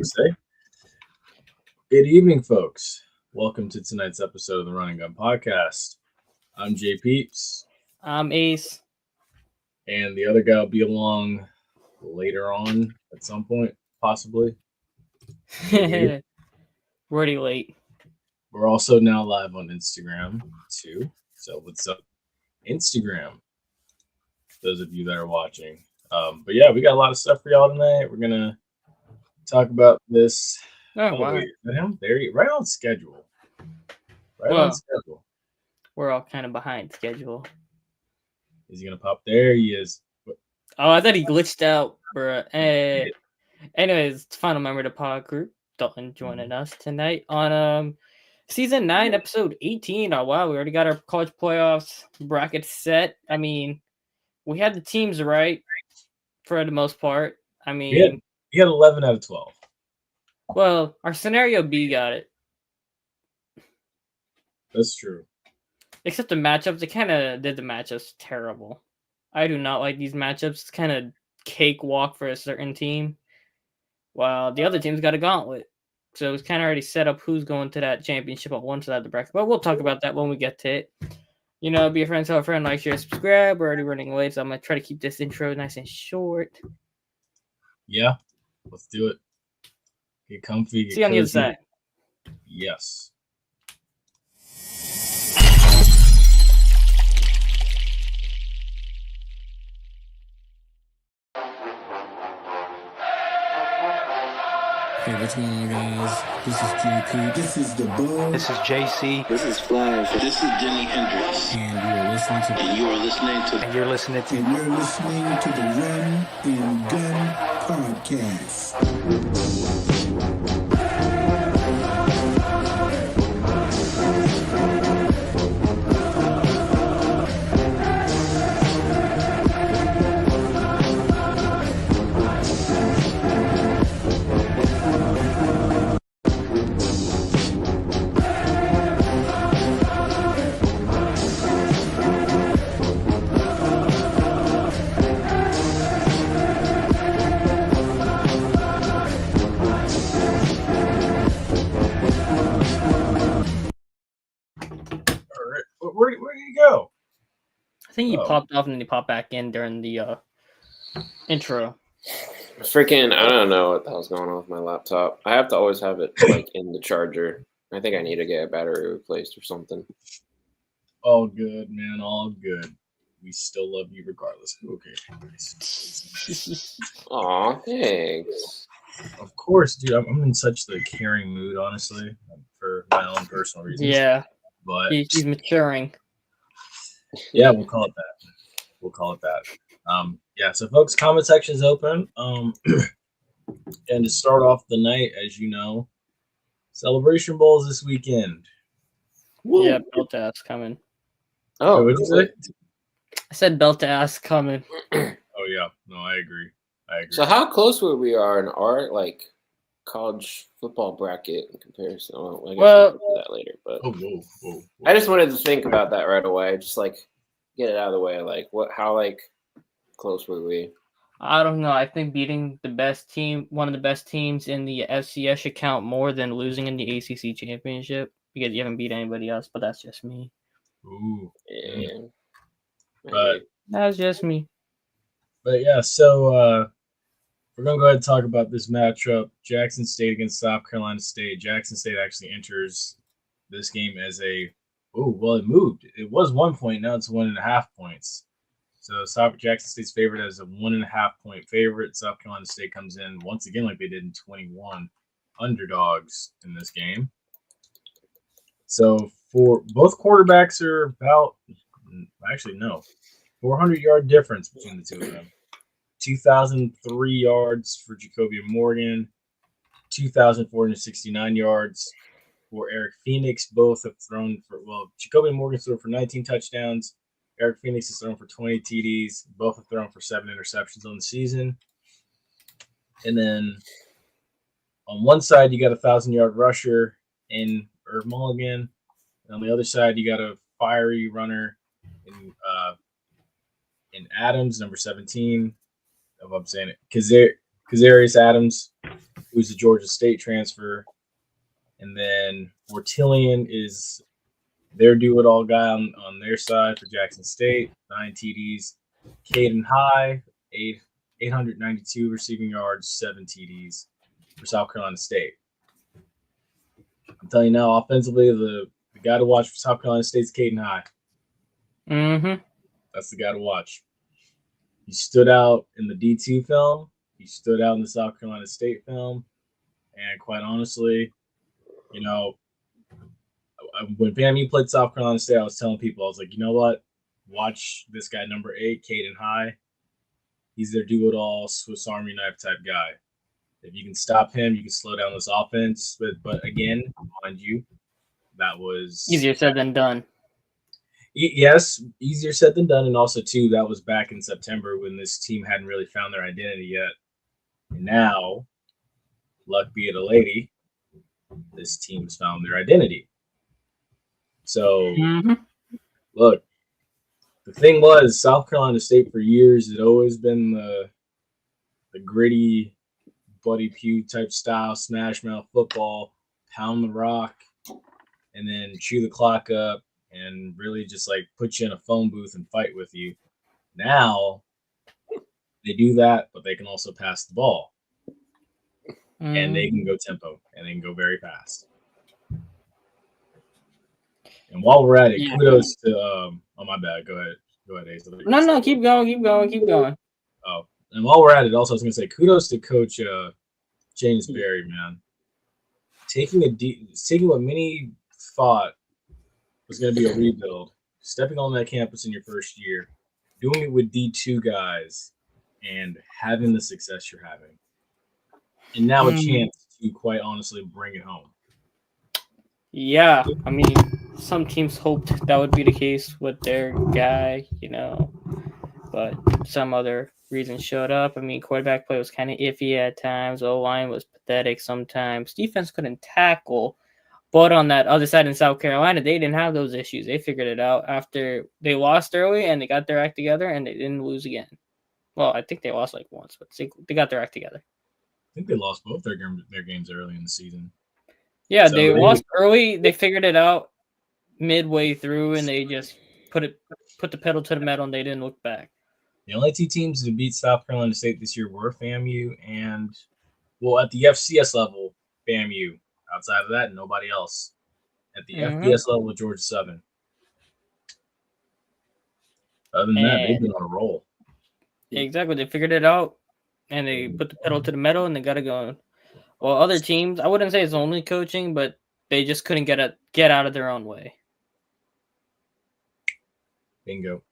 you say. Good evening, folks. Welcome to tonight's episode of the Running Gun Podcast. I'm Jay Peeps. I'm Ace. And the other guy will be along later on at some point, possibly. We're already late. We're also now live on Instagram, too. So what's up, Instagram? Those of you that are watching. But yeah, we got a lot of stuff for y'all tonight. We're going to talk about this. Oh, wow. Wait, right on schedule. On schedule. We're all kind of behind schedule. Is he going to pop there? He is. Oh, I thought he glitched out, bro. Anyways, final member of the pod group, Dalton, joining us tonight on season 9, episode 18. Oh, wow, we already got our college playoffs bracket set. I mean, we had the teams right for the most part. I mean, we had 11 out of 12. Well, our scenario B got it. That's true. Except the matchups, they kind of did the matchups terrible. I do not like these matchups. It's kind of cakewalk for a certain team, while the other team's got a gauntlet. So it's kind of already set up who's going to that championship on one side of the bracket. But we'll talk about that when we get to it. You know, be a friend, tell a friend, like, share, subscribe. We're already running late, so I'm going to try to keep this intro nice and short. Yeah, let's do it. Get comfy. See you on the other side. Yes. Hey, what's going on, guys? This is JP. This is the Bo. This is JC. This is Flash. This is Jimi Hendrix. And you're listening to. And you're listening to. And you're listening to. And you're listening to the Run and Gun Podcast. Where did he go? I think he popped off and then he popped back in during the intro. Freaking, I don't know what the hell's going on with my laptop. I have to always have it like in the charger. I think I need to get a battery replaced or something. All good, man. All good. We still love you regardless. Okay. Aw, thanks. Of course, dude. I'm in such the caring mood, honestly, for my own personal reasons. Yeah. But he's maturing. Yeah, we'll call it that. Yeah, so folks, comment section is open. And to start off the night, as you know, Celebration Bowl is this weekend. Woo. Yeah, belt ass coming. Oh, what did you say? I said belt ass coming. Oh yeah, no, I agree. So how close were we are in our like college football bracket in comparison? Well, I guess we'll get to that later, but whoa. I just wanted to think about that right away. Just like get it out of the way. Like how close were we? I don't know. I think beating the best team, one of the best teams in the FCS should count more than losing in the ACC championship because you haven't beat anybody else. But that's just me. Ooh, yeah. But that's just me. But yeah, so we're gonna go ahead and talk about this matchup: Jackson State against South Carolina State. Jackson State actually enters this game as it moved. It was 1 point, now it's 1.5 points. So Jackson State's favored as a 1.5 point favorite. South Carolina State comes in once again like they did in 21, underdogs in this game. So for both quarterbacks are about 400-yard difference between the two of them. 2,003 yards for Jacoby Morgan, 2,469 yards for Eric Phoenix. Both have thrown Jacoby Morgan's thrown for 19 touchdowns. Eric Phoenix has thrown for 20 TDs. Both have thrown for 7 interceptions on the season. And then on one side, you got a 1,000-yard rusher in Irv Mulligan. And on the other side, you got a fiery runner in Adams, number 17. If I'm saying it, Kazarius Adams, who's a Georgia State transfer. And then Ortillion is their do-it-all guy on their side for Jackson State, 9 TDs. Caden High, 892 receiving yards, 7 TDs for South Carolina State. I'm telling you now, offensively, the guy to watch for South Carolina State is Caden High. Mm-hmm. That's the guy to watch. He stood out in the D2 film. He stood out in the South Carolina State film. And quite honestly, you know, when FAMU played South Carolina State, I was telling people, I was like, you know what? Watch this guy, number 8, Caden High. He's their do-it-all Swiss Army knife type guy. If you can stop him, you can slow down this offense. But again, mind you, that was Easier said than done. Yes, easier said than done. And also, too, that was back in September when this team hadn't really found their identity yet. And now, luck be it a lady, this team's found their identity. So, look, the thing was, South Carolina State for years had always been the gritty, Buddy Pugh type style, smash mouth football, pound the rock, and then chew the clock up and really just like put you in a phone booth and fight with you. Now, they do that, but they can also pass the ball. And they can go tempo, and they can go very fast. And while we're at it, kudos to oh my bad. Go ahead, Ace. No, keep going. Oh, and while we're at it, also I was gonna say kudos to Coach James Berry, man. Taking what many thought was gonna be a rebuild, stepping on that campus in your first year, doing it with D2 guys, and having the success you're having. And now a chance to quite honestly bring it home. Yeah, I mean, some teams hoped that would be the case with their guy, but some other reason showed up. I mean, quarterback play was kind of iffy at times. O-line was pathetic sometimes. Defense couldn't tackle. But on that other side in South Carolina, they didn't have those issues. They figured it out after they lost early and they got their act together and they didn't lose again. Well, I think they lost like once, but they got their act together. I think they lost both their games early in the season. Yeah, so they lost early. They figured it out midway through, and they just put the pedal to the metal, and they didn't look back. The only 2 teams to beat South Carolina State this year were FAMU and, well, at the FCS level, FAMU. Outside of that, nobody else. At the FBS level, Georgia Southern. Other than that, they've been on a roll. Exactly. They figured it out, and they put the pedal to the metal, and they got to go. Well, other teams, I wouldn't say it's only coaching, but they just couldn't get out of their own way. Bingo.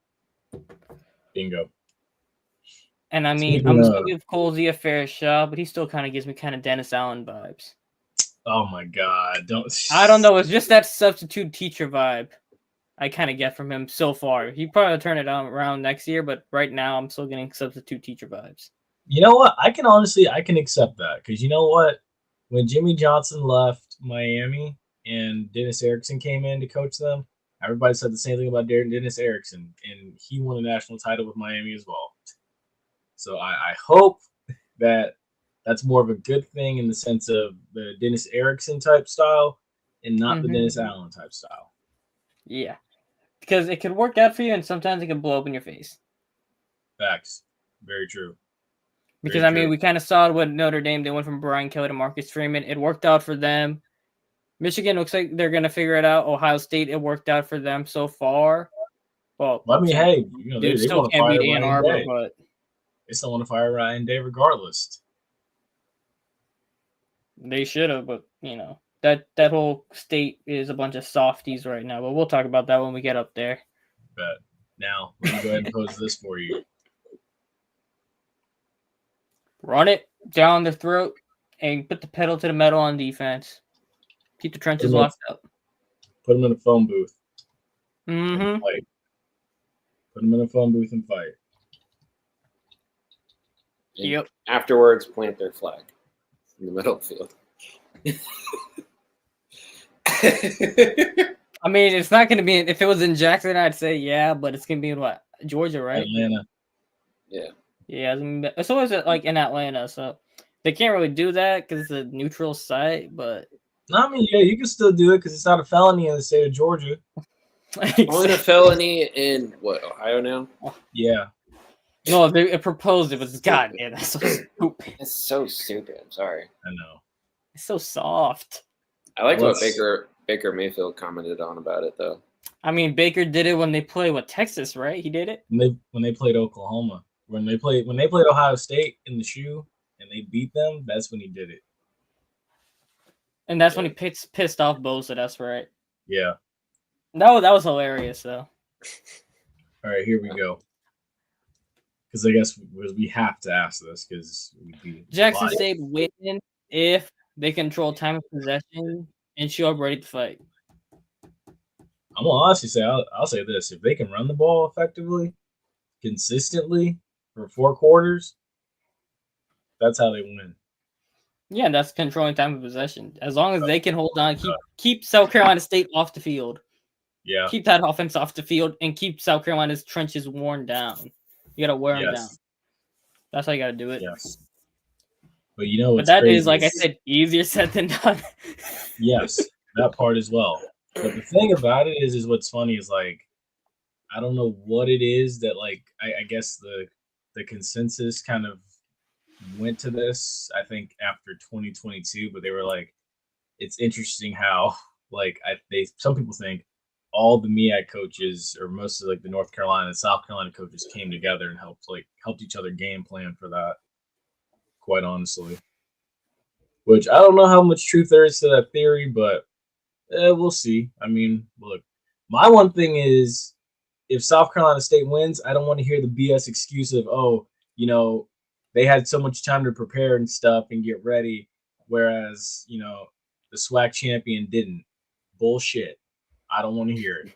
And I mean, I'm just going to give Colsey a fair shot, but he still kind of gives me kind of Dennis Allen vibes. Oh my God! I don't know. It's just that substitute teacher vibe I kind of get from him so far. He probably turn it around next year, but right now I'm still getting substitute teacher vibes. You know what? I can accept that because you know what? When Jimmy Johnson left Miami and Dennis Erickson came in to coach them, everybody said the same thing about Dennis Erickson, and he won a national title with Miami as well. So I hope that that's more of a good thing in the sense of the Dennis Erickson type style and not the Dennis Allen type style. Yeah, because it could work out for you, and sometimes it can blow up in your face. Facts. Very true. Because, I mean, we kind of saw it with Notre Dame. They went from Brian Kelly to Marcus Freeman. It worked out for them. Michigan looks like they're going to figure it out. Ohio State, it worked out for them so far. Well, I mean, hey, they still can't beat Ann Arbor, but they still want to fire Ryan Day regardless. They should have, but, that whole state is a bunch of softies right now. But we'll talk about that when we get up there. Bet. Now, let me go ahead and pose this for you. Run it down their throat and put the pedal to the metal on defense. Keep the trenches locked up. Put them in a phone booth. Mm-hmm. Fight. Put them in a phone booth and fight. Yep. Afterwards, plant their flag in the middle of the field. I mean, it's not going to be. If it was in Jackson, I'd say yeah, but it's going to be in what? Georgia, right? Atlanta. Yeah. Yeah, it's always like in Atlanta, so they can't really do that because it's a neutral site. But No, I mean, yeah, you can still do it because it's not a felony in the state of Georgia. Only a felony in what, Ohio now? Yeah. No, they proposed it, but God, man, that's so stupid. It's so stupid. I'm sorry. I know. It's so soft. I liked Well, what Baker Mayfield commented on about it though. I mean, Baker did it when they played with Texas, right? He did it. When they played Oklahoma, when they played Ohio State in the shoe and they beat them, that's when he did it. And that's when he pissed off Bosa. That's right. Yeah. That was hilarious, though. All right, here we go. Because I guess we have to ask this because Jackson State win if they control time of possession and show up ready to fight. I'm gonna honestly say I'll say this: if they can run the ball effectively, consistently for 4 quarters, that's how they win. Yeah, that's controlling time of possession. As long as they can hold on, keep South Carolina State off the field. Yeah. Keep that offense off the field and keep South Carolina's trenches worn down. You gotta wear them down. That's how you gotta do it. Yes. But you know, but that is, like I said, easier said than done. Yes, that part as well. But the thing about it is what's funny is like, I don't know what it is that like I guess the consensus kind of went to this. I think after 2022, but they were like, it's interesting how like some people think all the MEAC coaches or most of like the North Carolina and South Carolina coaches came together and helped each other game plan for that. Quite honestly, which I don't know how much truth there is to that theory, but we'll see. I mean, look, my one thing is if South Carolina State wins, I don't want to hear the BS excuse of, oh, you know, they had so much time to prepare and stuff and get ready, whereas, you know, the SWAC champion didn't. Bullshit. I don't want to hear it.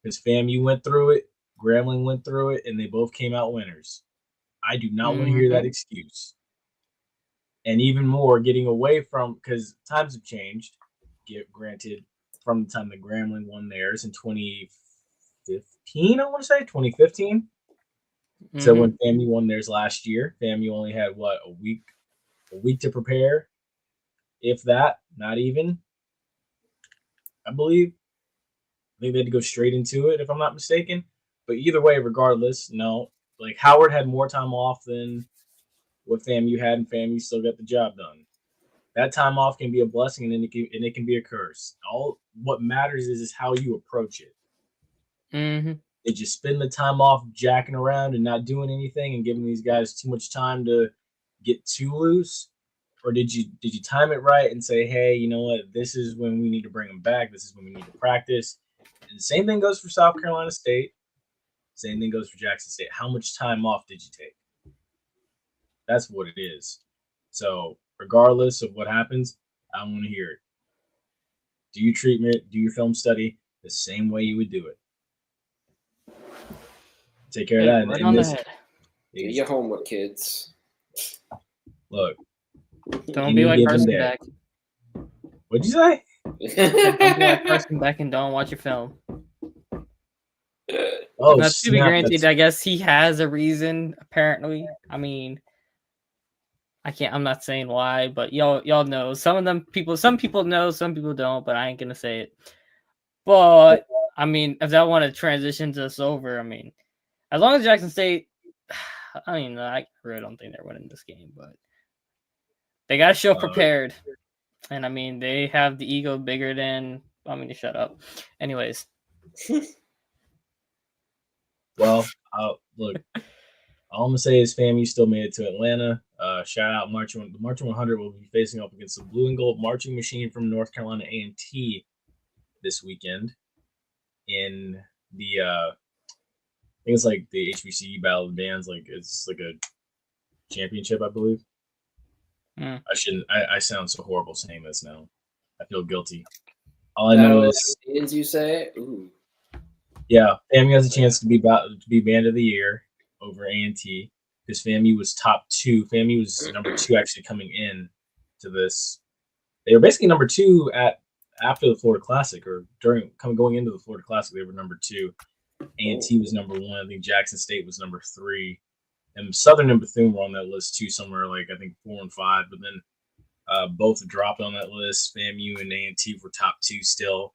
Because FAMU went through it, Grambling went through it, and they both came out winners. I do not want to hear that excuse. And even more, getting away from, because times have changed, granted, from the time that Grambling won theirs in 2015, I want to say, 2015. So when FAMU won theirs last year, FAMU only had, a week to prepare, if that, not even, I believe. I think they had to go straight into it, if I'm not mistaken. But either way, regardless, no. Like, Howard had more time off than what FAMU had, and FAMU still got the job done. That time off can be a blessing, and it can be a curse. All what matters is how you approach it. Did you spend the time off jacking around and not doing anything and giving these guys too much time to get too loose? Or did you time it right and say, hey, you know what? This is when we need to bring them back. This is when we need to practice. And the same thing goes for South Carolina State. Same thing goes for Jackson State. How much time off did you take? That's what it is. So regardless of what happens, I want to hear it. Do your treatment, do your film study the same way you would do it. Take care of that. Right on the head. Do your homework, kids. Look. Don't be like Carson Beck. What'd you say? Don't be like Carson Beck and don't watch your film. Oh, that's to be granted. I guess he has a reason. Apparently, I mean, I'm not saying why, but y'all know. Some people know, some people don't. But I ain't gonna say it. But I mean, if that want to transition us over, I mean, as long as Jackson State, I mean, I really don't think they're winning this game, but they got to show prepared. And I mean, they have the ego bigger than. I mean, to shut up. Anyways. Well, look, all I'm gonna say is FAMU still made it to Atlanta. Shout out the Marching 100 will be facing up against the Blue and Gold Marching Machine from North Carolina A&T this weekend in the I think it's like the HBCU Battle of the Bands. Like it's like a championship, I believe. I sound so horrible saying this now. I feel guilty. All I know is you say, ooh. Yeah, FAMU has a chance to be Band of the Year over A&T because FAMU was top 2. FAMU was number 2 actually coming in to this. They were basically number 2 after the Florida Classic or going into the Florida Classic. They were number 2. A&T was number 1. I think Jackson State was number 3. and Southern and Bethune were on that list too, somewhere like I think 4 and 5. But then both dropped on that list. FAMU and A&T were top 2 still.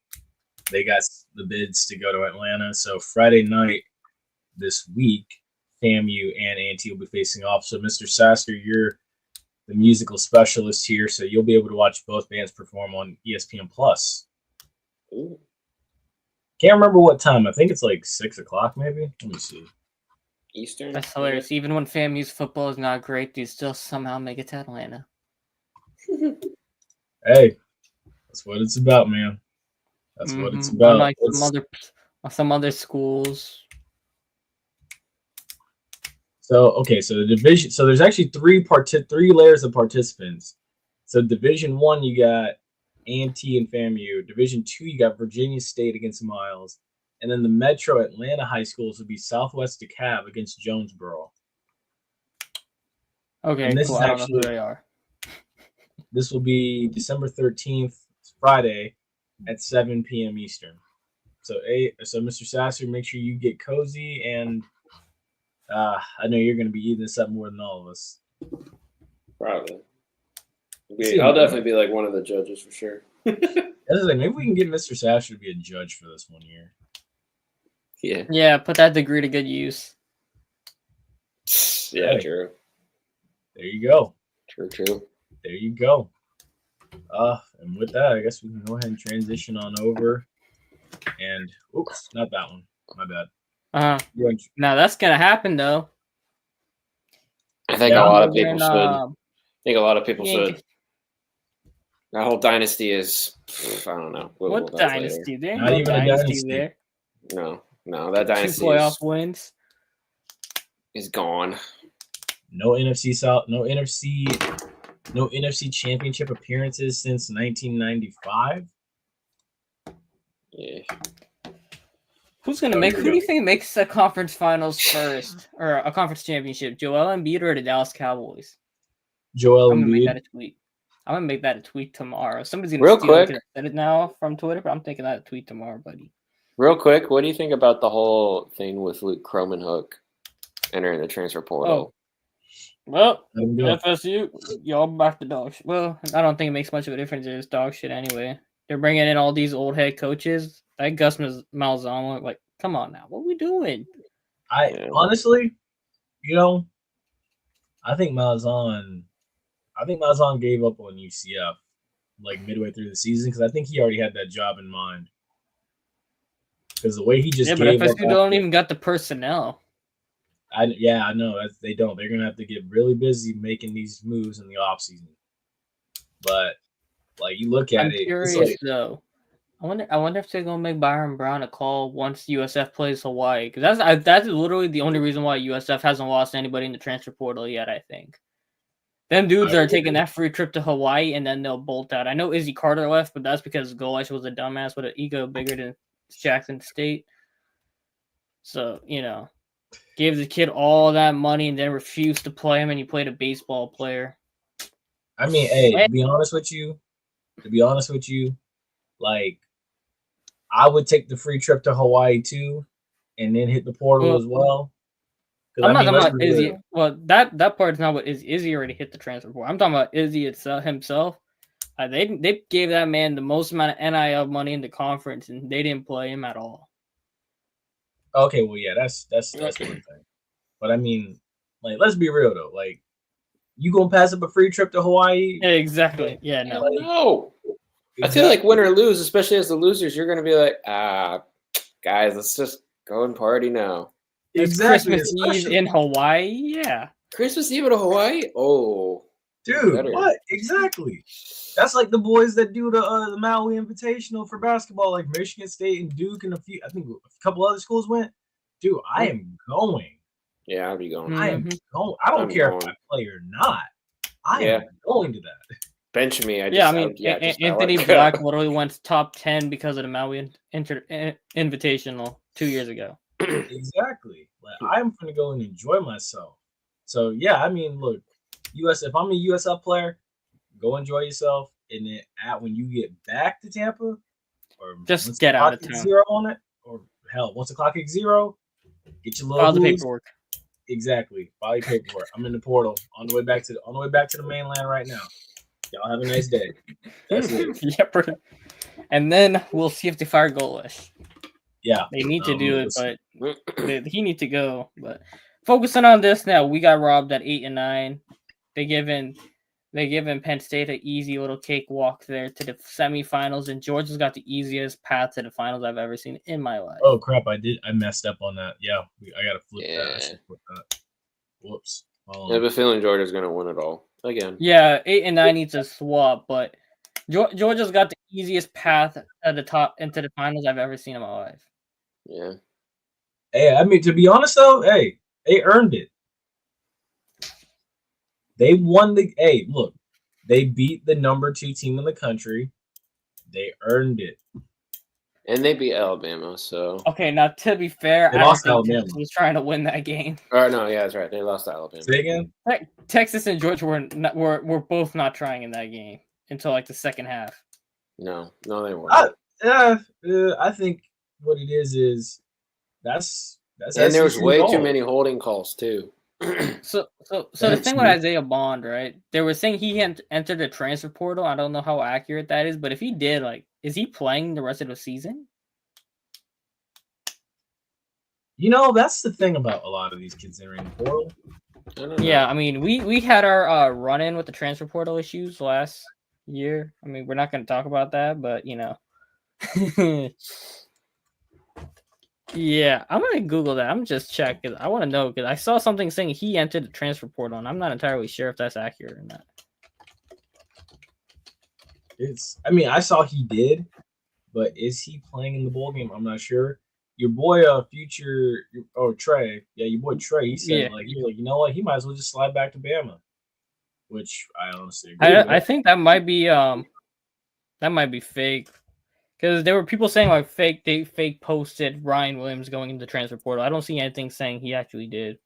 They got the bids to go to Atlanta. So Friday night this week, FAMU and A&T will be facing off. So Mr. Sasser, you're the musical specialist here, so you'll be able to watch both bands perform on ESPN Plus. Ooh. Can't remember what time. I think it's like 6 o'clock, maybe. Let me see. Eastern. That's hilarious. Even when FAMU's football is not great, they still somehow make it to Atlanta. Hey, that's what it's about, man. That's what it's about. Unlike some other schools. So the division. So there's actually three layers of participants. So Division 1, you got A&T and FAMU. Division 2, you got Virginia State against Miles, and then the Metro Atlanta high schools would be Southwest DeKalb against Jonesboro. Okay, and this cool. is I don't know actually, who they are. This will be December 13th, Friday, at 7 p.m. Eastern. So Mr. Sasser, make sure you get cozy, and I know you're going to be eating this up more than all of us. Probably. I'll definitely be like one of the judges for sure. Maybe we can get Mr. Sasser to be a judge for this one year. Yeah. Yeah, put that degree to good use. Yeah, Hey. true. There you go. True. There you go. And with that, I guess we can go ahead and transition on over. And oops, not that one. My bad. Now that's gonna happen though. I think Yeah. a lot of people should. I think a lot of people should. That whole dynasty is, I don't know. What dynasty? There ain't Not no even a dynasty dynasty. there. No, that 2 dynasty playoff wins. is gone. No NFC South. No NFC Championship appearances since 1995. Yeah. Who's gonna make? Who do you think makes the conference finals first, or a conference championship? Joel Embiid or the Dallas Cowboys? Joel I'm gonna make that Embiid. a tweet. I'm gonna make that a tweet tomorrow. Somebody's gonna Real steal it quick. 'cause I said it now from Twitter, but I'm taking that a tweet tomorrow, buddy. Real quick, what do you think about the whole thing with Luke Cromanhook entering the transfer portal? Well, Let him go. FSU, y'all back to dog shit. Well, I don't think it makes much of a difference. It's dog shit anyway. They're bringing in all these old head coaches. Like Gus Malzahn, like, come on now, what are we doing? Honestly, I think Malzahn gave up on UCF like midway through the season because I think he already had that job in mind. Because the way he just but FSU don't even got the personnel. I know they don't. They're gonna have to get really busy making these moves in the offseason. But like you look at I'm it, curious it's like, though. I wonder if they're gonna make Byron Brown a call once USF plays Hawaii, because that's literally the only reason why USF hasn't lost anybody in the transfer portal yet. I think them dudes are taking that free trip to Hawaii and then they'll bolt out. I know Izzy Carter left, but that's because Golish was a dumbass with an ego bigger than Jackson State. So gave the kid all that money and then refused to play him, and he played a baseball player. I mean, hey, to be honest with you, like I would take the free trip to Hawaii too, and then hit the portal as well. I'm not talking about Izzy. Well, that part's not what Izzy already hit the transfer portal. I'm talking about Izzy himself. They gave that man the most amount of NIL money in the conference, and they didn't play him at all. Okay, well, yeah, that's one thing. But I mean, like, let's be real though. Like, you gonna pass up a free trip to Hawaii? Yeah, exactly. Yeah, no. No. I feel like win or lose, especially as the losers, you're gonna be like, guys, let's just go and party now. Exactly. Christmas Eve in Hawaii, yeah. Christmas Eve in Hawaii? Oh, dude, what exactly? That's like the boys that do the Maui Invitational for basketball, like Michigan State and Duke, and I think a couple other schools went. Dude, I am going. Yeah, I'll be going. I am going. I don't care if I play or not. I am going to that. Bench me. Anthony Black literally went top 10 because of the Maui Invitational 2 years ago. Exactly. Like, I'm going to go and enjoy myself. So yeah, I mean, look, if I'm a USF player, go enjoy yourself, and then when you get back to Tampa, or just get out of town. Zero on it, or hell, once the clock hits zero, get your little the paperwork. exactly. File your paperwork. I'm in the portal on the way back to the mainland right now. Y'all have a nice day. That's it. Yeah, and then we'll see if they fire Goalish. Yeah, They need to do it, listen. but he needs to go. But focusing on this now, we got robbed at 8 and 9. They given Penn State an easy little cakewalk there to the semifinals, and Georgia's got the easiest path to the finals I've ever seen in my life. Oh crap! I messed up on that. Yeah, I gotta flip that. I should flip that. Whoops. I have a feeling Georgia's gonna win it all again. Yeah, 8 and 9 needs to swap, but Georgia's got the easiest path at the top into the finals I've ever seen in my life. Yeah. Hey, I mean, to be honest though, hey, they earned it. They won the. Hey, look, they beat the number 2 team in the country. They earned it, and they beat Alabama. So okay, now to be fair, they I lost don't think Alabama. Texas was trying to win that game. Oh no, yeah, that's right. They lost to Alabama. Say again. Texas and Georgia were both not trying in that game until like the second half. No, they weren't. I think what it is that's. And there was way too many holding calls too. So the thing with Isaiah Bond, right? They were saying he entered the transfer portal. I don't know how accurate that is, but if he did, like, is he playing the rest of the season? You know, that's the thing about a lot of these kids entering the portal. Yeah, I mean, we had our run-in with the transfer portal issues last year. I mean, we're not going to talk about that, but you know. Yeah, I'm gonna Google that. I'm just checking. I want to know because I saw something saying he entered the transfer portal, and I'm not entirely sure if that's accurate or not. I mean, I saw he did, but is he playing in the bowl game? I'm not sure. Your boy, Trey. Yeah, your boy Trey. He said he was like, you know what? He might as well just slide back to Bama, which I honestly agree with. I think that might be fake. Because there were people saying like they fake posted Ryan Williams going into the transfer portal. I don't see anything saying he actually did.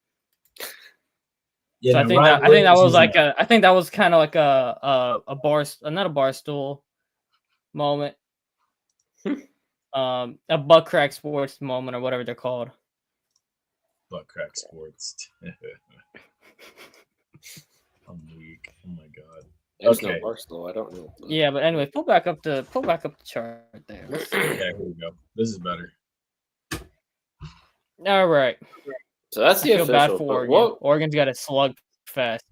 Yeah, so I think that was kind of like a not a barstool moment, a butt crack sports moment or whatever they're called. Butt crack sports. I'm weak. Oh my god. There's no Barstool. I don't know. Yeah, but anyway, pull back up the chart there. Yeah, here we go. This is better. All right. So that's the official. Bad for Oregon. Oregon's got a slug fest.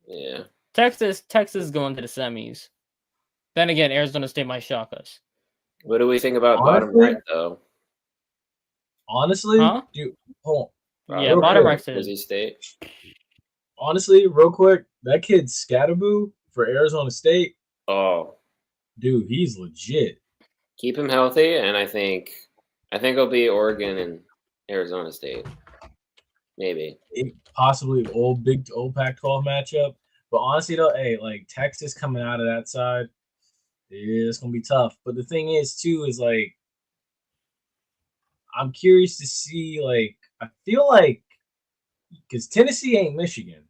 Yeah. Texas is going to the semis. Then again, Arizona State might shock us. What do we think about bottom right though? Honestly, dude, hold on. Yeah, bottom right is Boise State. Honestly, real quick, that kid Scatterboo for Arizona State. Oh, dude, he's legit. Keep him healthy, and I think it'll be Oregon and Arizona State. Maybe possibly old Pac-12 matchup. But honestly, though, hey, like Texas coming out of that side, it's gonna be tough. But the thing is, too, is like I'm curious to see. Like, I feel like because Tennessee ain't Michigan,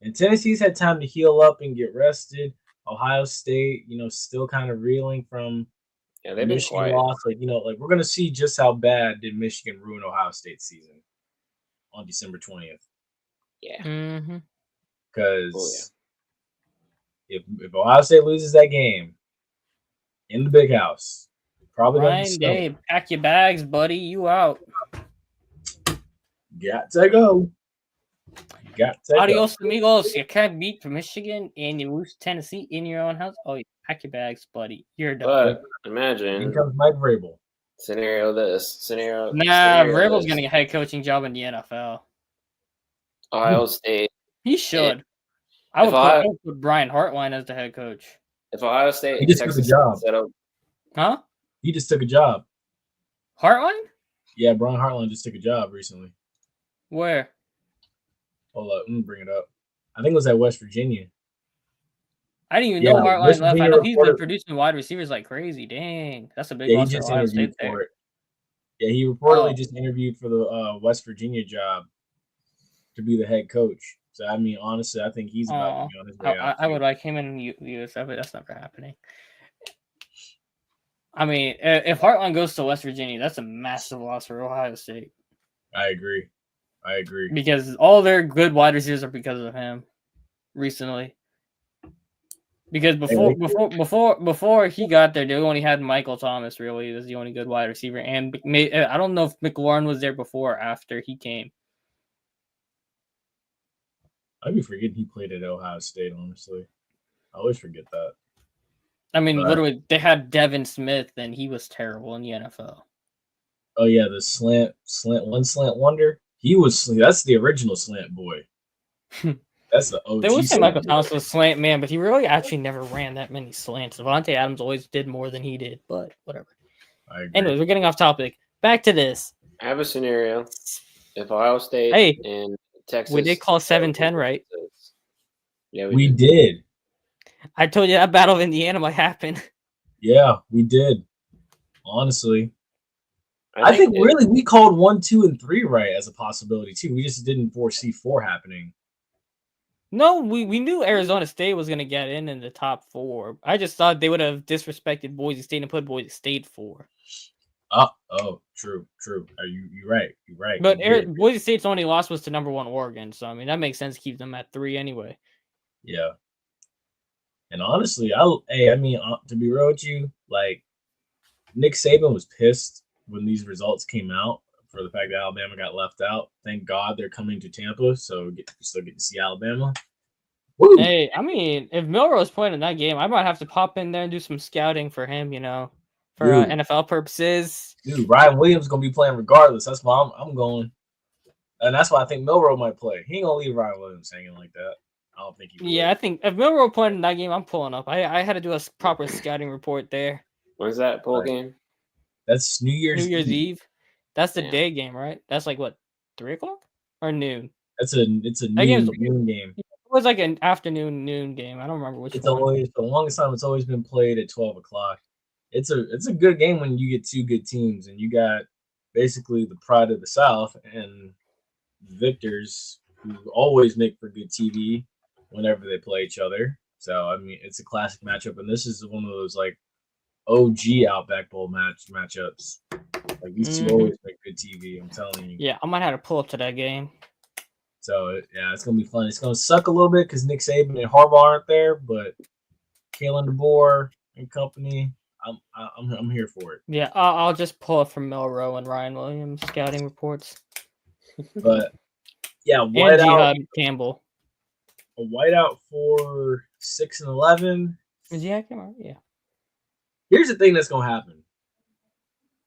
and Tennessee's had time to heal up and get rested. Ohio State, still kind of reeling from they've been quiet. Loss. Like, like we're gonna see just how bad did Michigan ruin Ohio State's season on December 20th. Yeah. Mm-hmm. Because if Ohio State loses that game in the big house, probably Ryan Day, pack your bags, buddy. You out. Got to go. Adios, amigos. You can't beat Michigan and you lose Tennessee in your own house. Oh, pack your bags, buddy. You're done. But imagine. Here comes Mike Vrabel. Scenario. Vrabel's going to get a head coaching job in the NFL. Ohio State. He should. I would put Brian Hartline as the head coach. If Ohio State he just took a job. Huh? He just took a job. Hartline? Yeah, Brian Hartline just took a job recently. Where? Hold up, let me bring it up. I think it was at West Virginia. I didn't even know Hartline left. I know he's been producing wide receivers like crazy. Dang, that's a big loss for Ohio State there. Yeah, he reportedly just interviewed for the West Virginia job to be the head coach. So, I mean, honestly, I think he's about to be on his way out. I would like him in USF, but that's never happening. I mean, if Hartline goes to West Virginia, that's a massive loss for Ohio State. I agree. I agree. because all their good wide receivers are because of him recently. Because before he got there, they only had Michael Thomas. Really, was the only good wide receiver, and I don't know if McLaurin was there before or after he came. I'd be forgetting he played at Ohio State. Honestly, I always forget that. I mean, But- literally, they had Devin Smith, and he was terrible in the NFL. Oh yeah, the slant wonder. He was. That's the original slant boy. That's the OG. They would say slant Michael boy. Thomas was a slant man, but he really actually never ran that many slants. Devontae Adams always did more than he did, but whatever. I agree. Anyways, we're getting off topic. Back to this. I have a scenario. If Ohio State Hey, and Texas, we did call 7-10, right? Yeah, we did. I told you that Battle of Indiana might happen. Yeah, we did. Honestly, I think really we called 1, 2, and 3 right as a possibility too. We just didn't foresee 4 happening. No, we knew Arizona State was going to get in the top 4. I just thought they would have disrespected Boise State and put Boise State 4. Oh, true. You're right. But You did. Boise State's only loss was to number 1 Oregon, so I mean that makes sense to keep them at 3 anyway. Yeah. And honestly, to be real with you, like Nick Saban was pissed when these results came out for the fact that Alabama got left out. Thank God they're coming to Tampa, so we still get to see Alabama. Woo! Hey, I mean, if Milroe's playing in that game, I might have to pop in there and do some scouting for him, for Dude. NFL purposes. Dude, Ryan Williams gonna be playing regardless. That's why I'm going, and that's why I think Milroe might play. He ain't gonna leave Ryan Williams hanging like that. I don't think he will. Yeah, I think if Milroe playing in that game, I'm pulling up. I had to do a proper scouting report there. When's that bowl Right. game? That's New Year's Eve. That's the Damn. day game, right? That's like what, 3:00 or noon? It's a game's- noon game. It was like an noon game. I don't remember which It's one. always the longest time. It's always been played at 12 o'clock. It's a good game when you get 2 good teams and you got basically the pride of the South and victors who always make for good TV whenever they play each other. So I mean, it's a classic matchup, and this is one of those like OG Outback Bowl matchups. Like these two always make good TV. I'm telling you. Yeah, I might have to pull up to that game. So yeah, it's gonna be fun. It's gonna suck a little bit because Nick Saban and Harbaugh aren't there, but Kalen DeBoer and company, I'm here for it. Yeah, I'll just pull up from Milroe and Ryan Williams scouting reports. But yeah, And whiteout, Jihad Campbell. a whiteout for 6 and 11. Yeah, I can't remember. Yeah. Here's the thing that's gonna happen.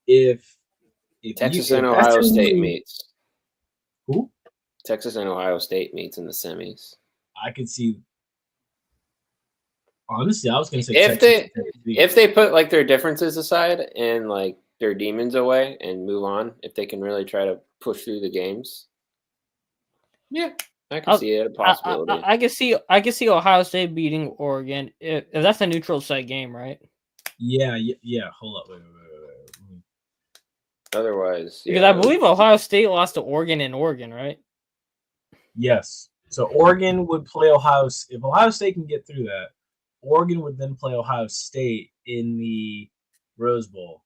If Texas you, and if Ohio SMU State meets. Who? Texas and Ohio State meets in the semis. I could see. Honestly, I was gonna say If Texas. If they put like their differences aside and like their demons away and move on, if they can really try to push through the games, yeah, I can see it a possibility. I can see Ohio State beating Oregon if that's a neutral site game, right? Yeah. Hold up, wait. Otherwise, Because yeah, I believe Ohio State lost to Oregon in Oregon, right? Yes. So Oregon would play Ohio. If Ohio State can get through that, Oregon would then play Ohio State in the Rose Bowl.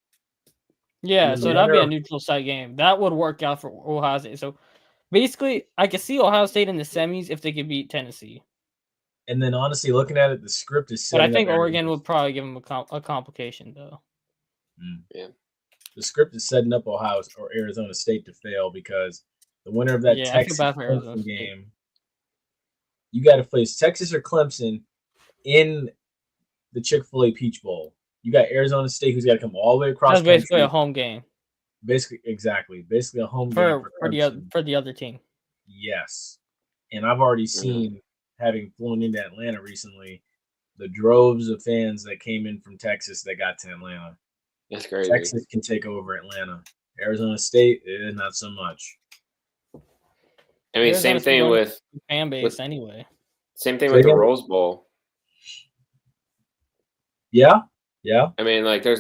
Yeah, And so the that'd be a winner- neutral site game. That would work out for Ohio State. So basically, I could see Ohio State in the semis if they could beat Tennessee. And then honestly, looking at it, the script is But I setting think up Oregon would probably give them a complication, though. Yeah. The script is setting up Ohio or Arizona State to fail because the winner of that Yeah, I feel Texas bad for Arizona Clemson State. game, you got to face Texas or Clemson in the Chick-fil-A Peach Bowl. You got Arizona State who's got to come all the way across. That's basically country. a home game Basically a home game for Clemson. the other team. Yes. And I've already seen, having flown into Atlanta recently, the droves of fans that came in from Texas that got to Atlanta. that's crazy. Texas can take over Atlanta. Arizona State, not so much. I mean, Arizona same State thing don't with fan base with- anyway. same thing Say with the again? Rose Bowl. Yeah. I mean, like there's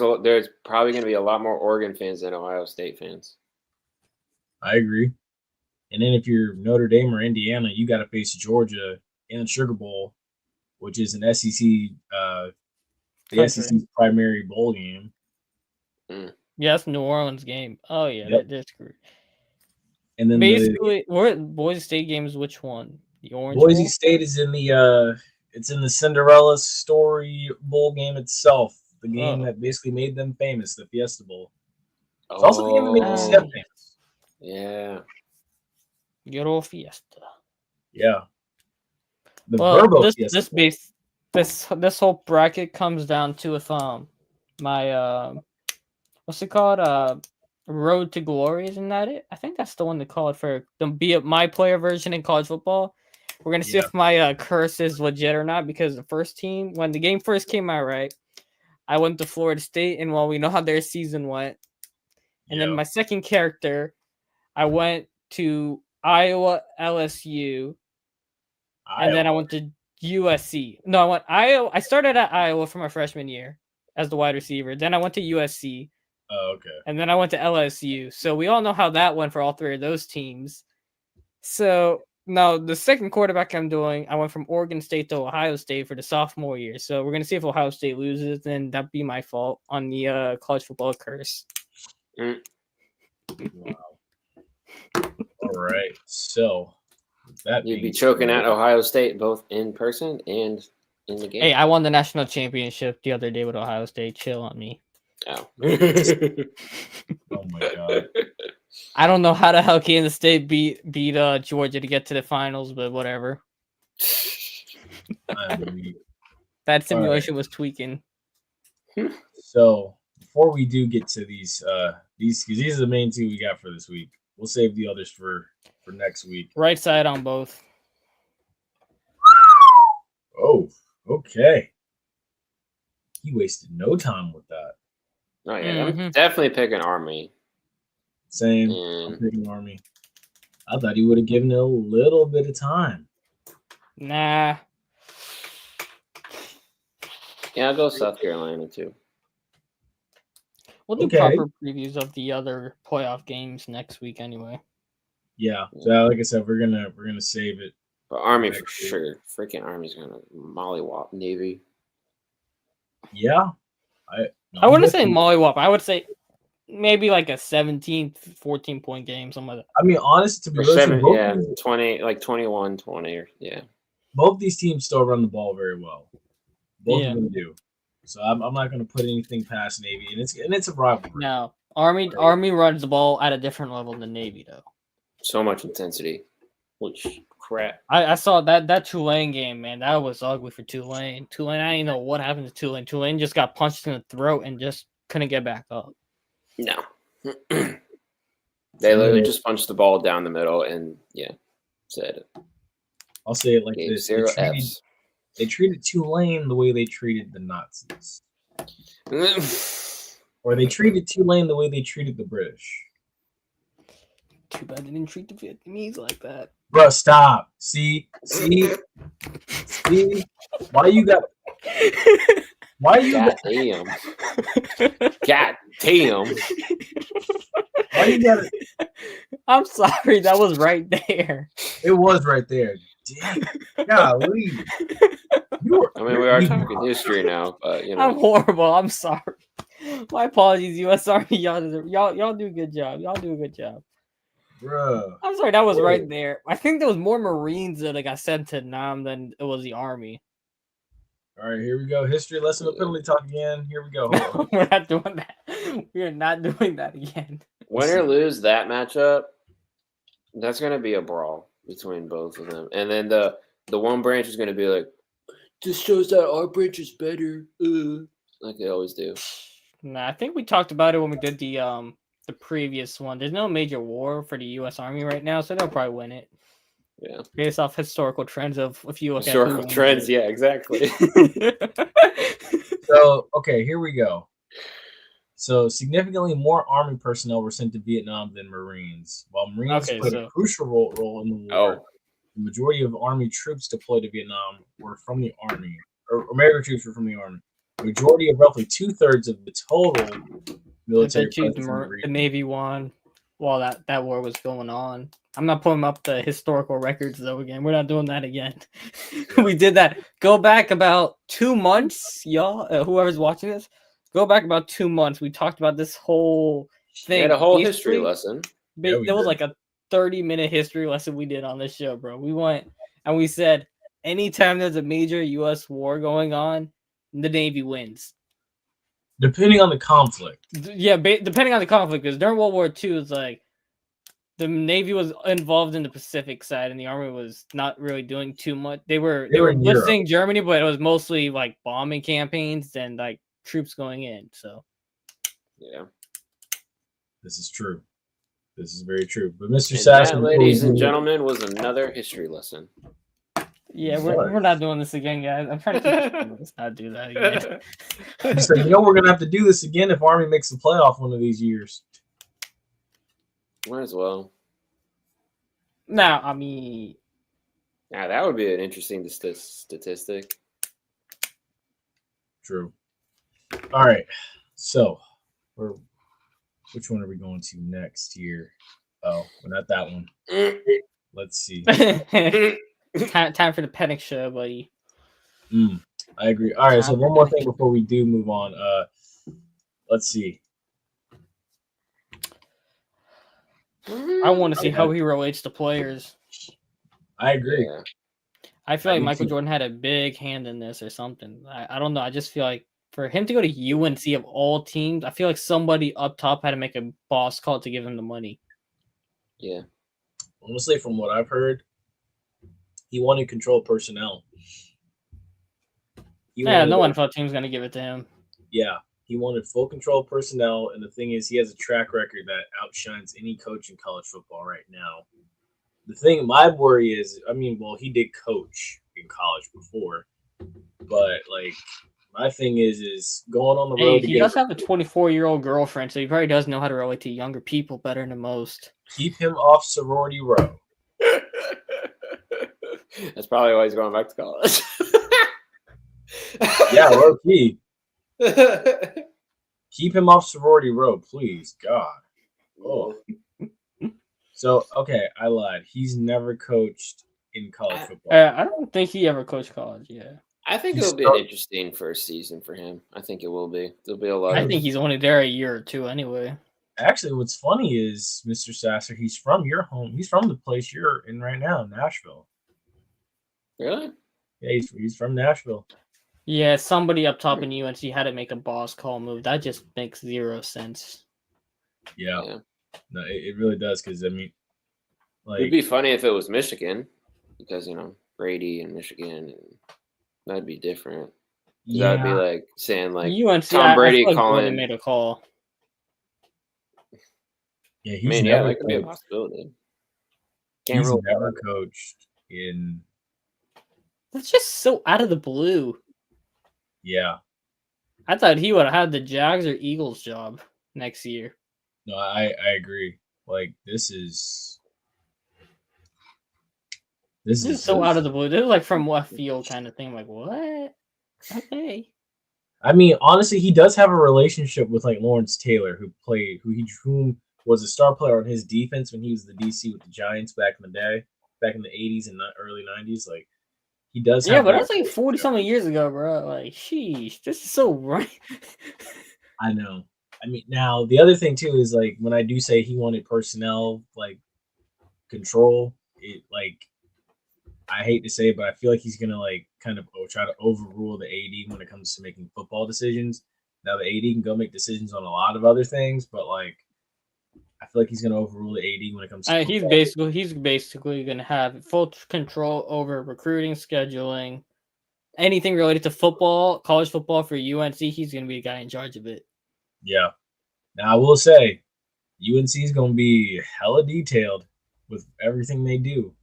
probably going to be a lot more Oregon fans than Ohio State fans. I agree. And then if you're Notre Dame or Indiana, you got to face Georgia in the Sugar Bowl, which is an SEC, the Country. SEC's primary bowl game. Yeah, that's New Orleans game. Oh yeah, Yep. they're screwed. And then basically, we're at Boise State games. Which one? The Orange Boise Bowl? State is in the it's in the Cinderella Story Bowl game itself, the game that basically made them famous, the Fiesta Bowl. It's also the game that made UCF famous. Yeah. Good old Fiesta. Yeah. The Well, Verbo this Fiesta this Bowl. base this whole bracket comes down to if my what's it called, Road to Glory, isn't that it? I think that's the one they call it for the my player version in college football. We're gonna see if my curse is legit or not, because the first team, when the game first came out, right, I went to Florida State, and well, we know how their season went. And then my second character, I went to Iowa, LSU, and then I went to USC. No, I started at Iowa for my freshman year as the wide receiver. Then I went to USC. Oh, okay. And then I went to LSU. So we all know how that went for all three of those teams. So now the second quarterback I'm doing, I went from Oregon State to Ohio State for the sophomore year. So we're going to see if Ohio State loses, then that'd be my fault on the college football curse. Wow. All right. So that You'd be choking at Ohio State both in person and in the game. Hey, I won the national championship the other day with Ohio State. Chill on me. Oh. Oh my god. I don't know how the hell Kansas State beat Georgia to get to the finals, but whatever. That simulation was tweaking. So before we do get to these because these are the main two we got for this week. We'll save the others for next week. Right side on both. Oh, okay. He wasted no time with that. Oh yeah, I'm definitely picking Army. Same. I'm picking Army. I thought he would have given it a little bit of time. Nah. Yeah, I'll go South Carolina too. We'll do proper previews of the other playoff games next week anyway. Yeah. So like I said, we're gonna save it. But Army for sure. Freaking Army's gonna mollywop Navy. Yeah. I wouldn't say mollywop. I would say maybe like a 17, 14-point game, something like that. I mean, honest to be honest, 20, like 21-20, or yeah. Both these teams still run the ball very well. Both of them do. So I'm not going to put anything past Navy, and it's a rivalry. No, Army runs the ball at a different level than Navy, though. So much intensity. Which crap. I saw that Tulane game, man. That was ugly for Tulane. Tulane, I didn't know what happened to Tulane. Tulane just got punched in the throat and just couldn't get back up. No. They literally just punched the ball down the middle and said it. I'll say it like this. 0 Fs. They treated Tulane the way they treated the Nazis. Or they treated Tulane the way they treated the British. Too bad they didn't treat the Vietnamese like that. Bro, stop. See? Why you got... Why you... God damn. God damn. Why you got it? I'm sorry. That was right there. It was right there. Damn. Golly. We are talking history now, but you know. I'm horrible. I'm sorry. My apologies, U.S. Army. Y'all do a good job. Y'all do a good job. Bro. I'm sorry. That was right there. I think there was more Marines that got sent to Nam than it was the Army. All right, here we go. History lesson of penalty talk again. Here we go. We're not doing that. We are not doing that again. Win or lose that matchup, that's going to be a brawl between both of them. And then the one branch is going to be like, this shows that our branch is better. Like they always do. Nah, I think we talked about it when we did the previous one. There's no major war for the U.S. Army right now, so they'll probably win it. Yeah. Based off historical trends of a few historical trends, yeah, exactly. So, okay, here we go. So, significantly more Army personnel were sent to Vietnam than Marines. While Marines played a crucial role in the war, the majority of Army troops deployed to Vietnam were from the Army, or American troops were from the Army. The majority of roughly 2/3 of the total military the Navy won while that war was going on. I'm not pulling up the historical records, though, again. We're not doing that again. We did that. Go back about 2 months, y'all. Whoever's watching this, go back about 2 months. We talked about this whole thing. We had a whole history lesson. There was like a 30-minute history lesson we did on this show, bro. We went and we said anytime there's a major U.S. war going on, the Navy wins. Depending on the conflict. Yeah, depending on the conflict, because during World War II, it's like the Navy was involved in the Pacific side, and the Army was not really doing too much. They were blitzing Germany, but it was mostly like bombing campaigns and like troops going in. So, Yeah, this is true. This is very true. But Mr. and Sasser, that, ladies and gentlemen, was another history lesson. Yeah, we're not doing this again, guys. I'm trying to let's not do that again. You said, we're gonna have to do this again if Army makes the playoff one of these years. Might as well. Now, I mean, Now that would be an interesting statistic. True. All right. So, which one are we going to next here? Oh, well, not that one. Let's see. time for the Pennick show, buddy. I agree. All right. So one more thing before we do move on. Let's see. I want to see how he relates to players. I agree. Yeah. I feel like Michael Jordan had a big hand in this or something. I don't know. I just feel like for him to go to UNC of all teams, I feel like somebody up top had to make a boss call to give him the money. Yeah. Honestly, from what I've heard, he wanted control personnel. No one thought team was going to give it to him. Yeah. He wanted full control of personnel, and the thing is, he has a track record that outshines any coach in college football right now. The thing, my worry is, he did coach in college before, but like, my thing is going on the road. He does have a 24-year-old girlfriend, so he probably does know how to relate to younger people better than most. Keep him off sorority row. That's probably why he's going back to college. Yeah, low key. Keep him off sorority row, please. God. Oh. So, okay, I lied. He's never coached in college football. I don't think he ever coached college, yeah. I think it'll be an interesting first season for him. I think it will be. There'll be a lot. I think he's only there a year or two anyway. Actually, what's funny is, Mr. Sasser, he's from your home. He's from the place you're in right now, Nashville. Really? Yeah, he's from Nashville. Yeah, somebody up top in UNC had to make a boss call move. That just makes zero sense. Yeah. No, it really does, because, it'd be funny if it was Michigan, because, Brady and Michigan, and that'd be different. Yeah. That'd be like saying, like, UNC, Tom Brady like calling. made a call. Yeah, that could be a possibility. He's never coached in. That's just so out of the blue. Yeah. I thought he would have had the Jags or Eagles job next year. No, I agree. Like, this is so out of the blue. This is like from left field kind of thing. Like, what? Okay. Honestly, he does have a relationship with like Lawrence Taylor, who was a star player on his defense when he was the DC with the Giants back in the day, back in the 80s and early 90s. Like, he does. Yeah, but that's like 40-something years ago, bro. Like, sheesh, this is so right. I know. Now the other thing too is, like, when I do say he wanted personnel like control, it, like, I hate to say it, but I feel like he's gonna like kind of try to overrule the AD when it comes to making football decisions. Now the AD can go make decisions on a lot of other things, but like, I feel like he's gonna overrule the AD when it comes to he's basically gonna have full control over recruiting, scheduling, anything related to football, college football for UNC. He's gonna be the guy in charge of it. Yeah. Now I will say, UNC is gonna be hella detailed with everything they do.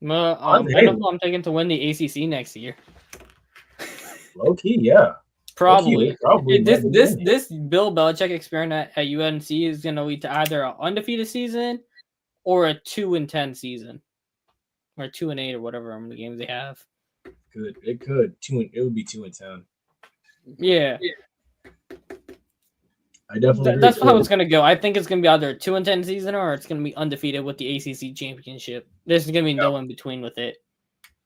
Well, I know who I'm taking to win the ACC next year. Low key, yeah. Probably. This Bill Belichick experiment at UNC is going to lead to either an undefeated season or a 2-10 season, or 2-8 or whatever the games they have. It could. It would be 2-10. Yeah. I definitely. That's how it's going to go. I think it's going to be either a 2-10 season or it's going to be undefeated with the ACC championship. There's going to be no in between with it.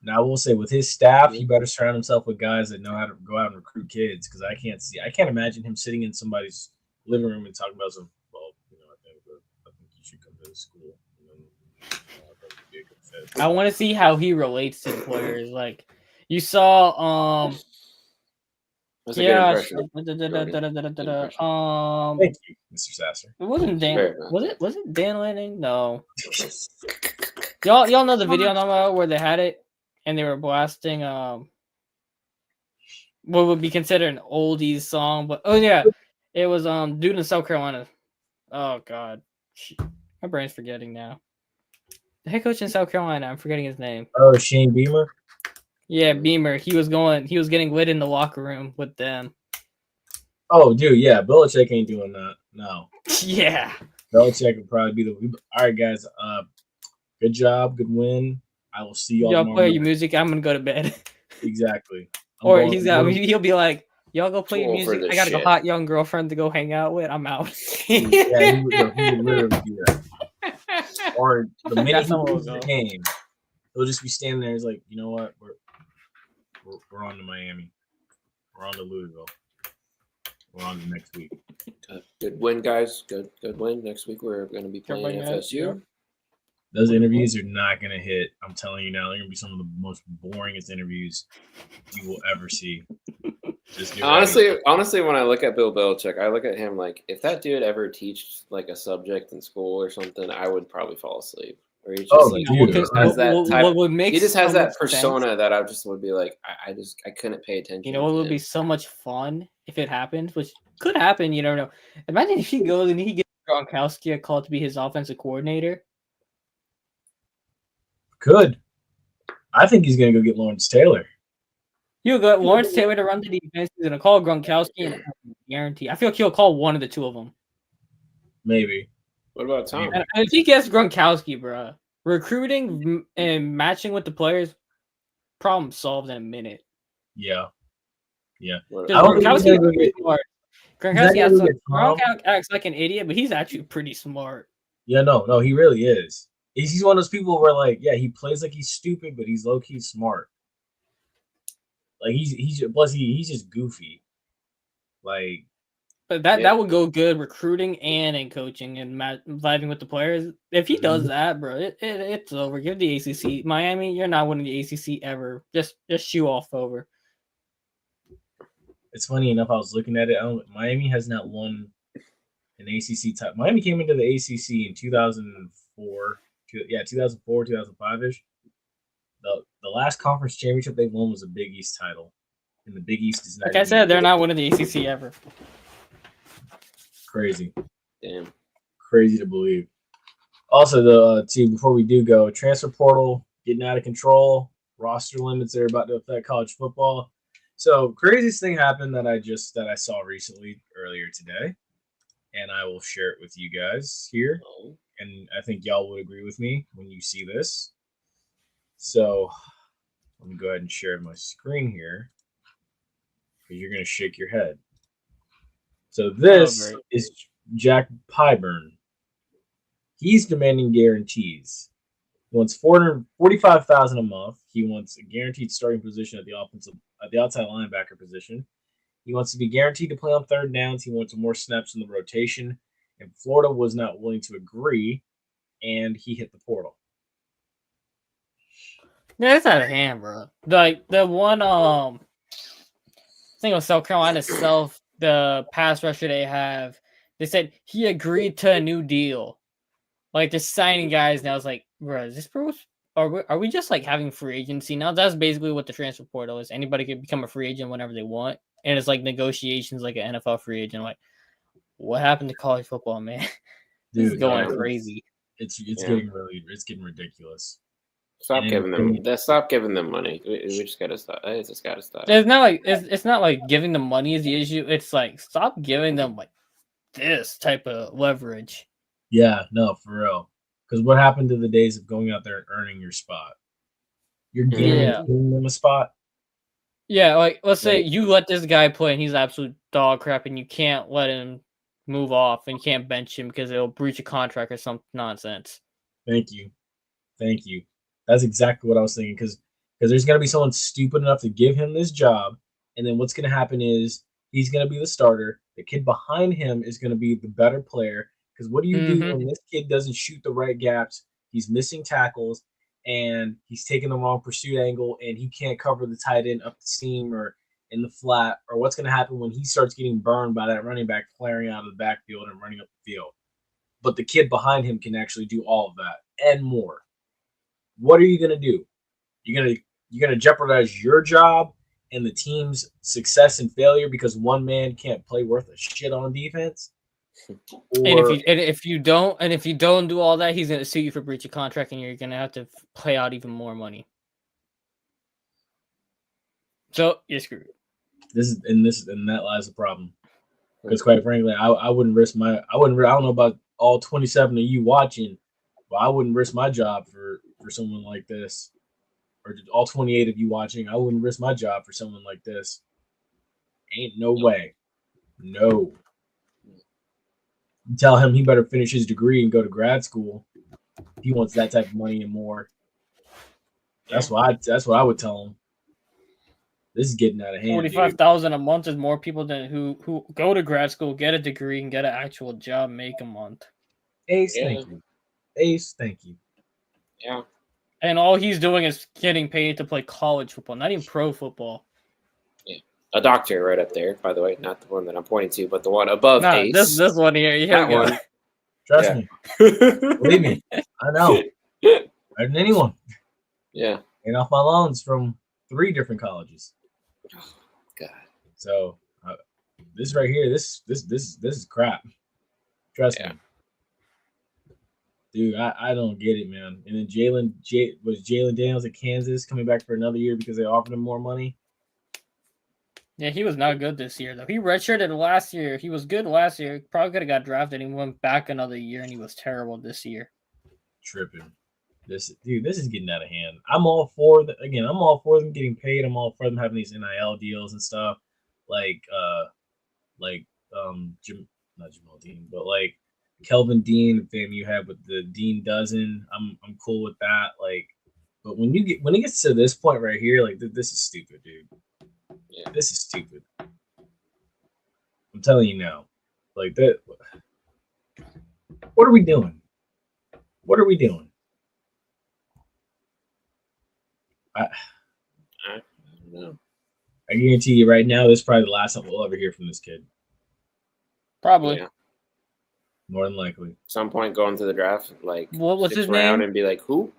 Now I will say, with his staff, he better surround himself with guys that know how to go out and recruit kids. Because I can't imagine him sitting in somebody's living room and talking about I think you should come to the school. And then I want to see how he relates to the players. Like you saw, That's a good impression. Thank you, Mr. Sasser. It wasn't Dan. Very good. Was it Dan Lanning? No. Y'all know the video I'm talking about where they had it and they were blasting what would be considered an oldies song, but oh yeah, it was dude in South Carolina. Oh god, my brain's forgetting now. The head coach in South Carolina, I'm forgetting his name. Oh, Shane Beamer. Yeah, Beamer. He was getting lit in the locker room with them. Oh, dude, yeah, Belichick ain't doing that. No, Yeah. Belichick would probably be the. All right, guys. Good job, good win. I will see y'all. Y'all tomorrow play night. your music. I'm gonna go to bed. Exactly. Or he'll be like, y'all go play your Too old for music. this I got a shit. hot young girlfriend to go hang out with. I'm out. Yeah, he would literally do that. Or the minute That's he how it'll loses the go. game, he'll just be standing there. He's like, you know what? We're on to Miami. We're on to Louisville. We're on to next week. Good win, guys. Good win. Next week we're going to be playing Everybody FSU. yeah. Those interviews are not going to hit. I'm telling you now, they're going to be some of the most boringest interviews you will ever see. Just get ready. Honestly, when I look at Bill Belichick, I look at him like if that dude ever teach like a subject in school or something, I would probably fall asleep. Or he just has that type. What would make He just has so that much persona sense. that I just would be like, I couldn't pay attention. You know what to would him. be so much fun if it happened, which could happen. You never know. Imagine if he goes and he gets Gronkowski a call to be his offensive coordinator. Could. I think he's going to go get Lawrence Taylor. He'll go Lawrence Taylor to run the defense. He's gonna call Gronkowski and guarantee. I feel like he'll call one of the two of them. Maybe. What about Tom? And if he gets Gronkowski, bro, recruiting and matching with the players, problem solved in a minute. Yeah. Gronkowski acts like an idiot, but he's actually pretty smart. Yeah, no, he really is. He's one of those people where, like, yeah, he plays like he's stupid, but he's low key smart. Like he's just goofy. Like, but that would go good recruiting and in coaching and vibing with the players. If he does that, bro, it's over. Give the ACC. Miami, you're not winning the ACC ever. Just shoo off over. It's funny enough. I was looking at it. Miami has not won an ACC type. Miami came into the ACC in 2004. 2004, 2005 ish. The last conference championship they won was a Big East title, and the Big East is not. Like I said, they're not winning the ACC ever. Crazy. Damn. Crazy to believe. Also, before we do go, transfer portal getting out of control. Roster limits are about to affect college football. So, craziest thing happened that I saw recently earlier today, and I will share it with you guys here. And I think y'all would agree with me when you see this. So, let me go ahead and share my screen here because you're going to shake your head. So this is Jack Pyburn. He's demanding guarantees. He wants $445,000 a month. He wants a guaranteed starting position at the outside linebacker position. He wants to be guaranteed to play on third downs. He wants more snaps in the rotation. And Florida was not willing to agree, and he hit the portal. Yeah, it's out of hand, bro. Like the one thing with South Carolina itself, the pass rusher they have, they said he agreed to a new deal. Like they're signing guys now. It's like, bro, is this are we just like having free agency now? That's basically what the transfer portal is. Anybody can become a free agent whenever they want, and it's like negotiations like an NFL free agent. Like, what happened to college football, man? This is going crazy. It's getting ridiculous. Stop giving them money. We just gotta stop. It's just gotta stop. It's not like giving them money is the issue. It's like stop giving them like this type of leverage. Yeah, no, for real. Because what happened to the days of going out there and earning your spot? You're guaranteeing them a spot. Yeah, like let's say you let this guy play and he's absolute dog crap, and you can't let him move off and you can't bench him because it'll breach a contract or some nonsense. Thank you. That's exactly what I was thinking. Because there's gonna be someone stupid enough to give him this job, and then what's gonna happen is he's gonna be the starter. The kid behind him is gonna be the better player. Because what do you do when this kid doesn't shoot the right gaps? He's missing tackles. and he's taking the wrong pursuit angle, and he can't cover the tight end up the seam or in the flat, or what's going to happen when he starts getting burned by that running back flaring out of the backfield and running up the field. But the kid behind him can actually do all of that and more. What are you going to do? You're going to jeopardize your job and the team's success and failure because one man can't play worth a shit on defense? And if you don't do all that, he's going to sue you for breach of contract, and you're going to have to pay out even more money. So you're screwed. That lies the problem. Because quite frankly, I wouldn't risk I don't know about all 27 of you watching, but I wouldn't risk my job for someone like this. Or all 28 of you watching, I wouldn't risk my job for someone like this. Ain't no way. No. You tell him he better finish his degree and go to grad school if he wants that type of money and more. That's what I would tell him. This is getting out of hand. $45,000 a month is more people than who go to grad school, get a degree, and get an actual job make a month. Ace, thank you. Ace, thank you. Yeah. And all he's doing is getting paid to play college football, not even pro football. Yeah. A doctor right up there, by the way, not the one that I'm pointing to, but the one above Ace. This one here. Yeah, that one. Trust me. Believe me. I know. Better than anyone. Yeah. And off my loans from 3 different colleges. God. So this right here, this is crap. Trust me. Dude, I don't get it, man. And then Jalen Daniels at Kansas coming back for another year because they offered him more money. Yeah, he was not good this year, though. He redshirted last year. He was good last year. Probably could have got drafted and he went back another year, and he was terrible this year. Tripping. This is getting out of hand. I'm all for them getting paid. I'm all for them having these NIL deals and stuff. Not Jamal Dean, but like Kelvin Dean, the fam you have with the Dean Dozen. I'm cool with that. Like, but when it gets to this point right here, like this is stupid, dude. Yeah, this is stupid. I'm telling you now. Like that. What are we doing? What are we doing? I don't know. I guarantee you right now, this is probably the last time we'll ever hear from this kid. Probably. Yeah. More than likely. Some point going through the draft, like what was his round name? And be like, who?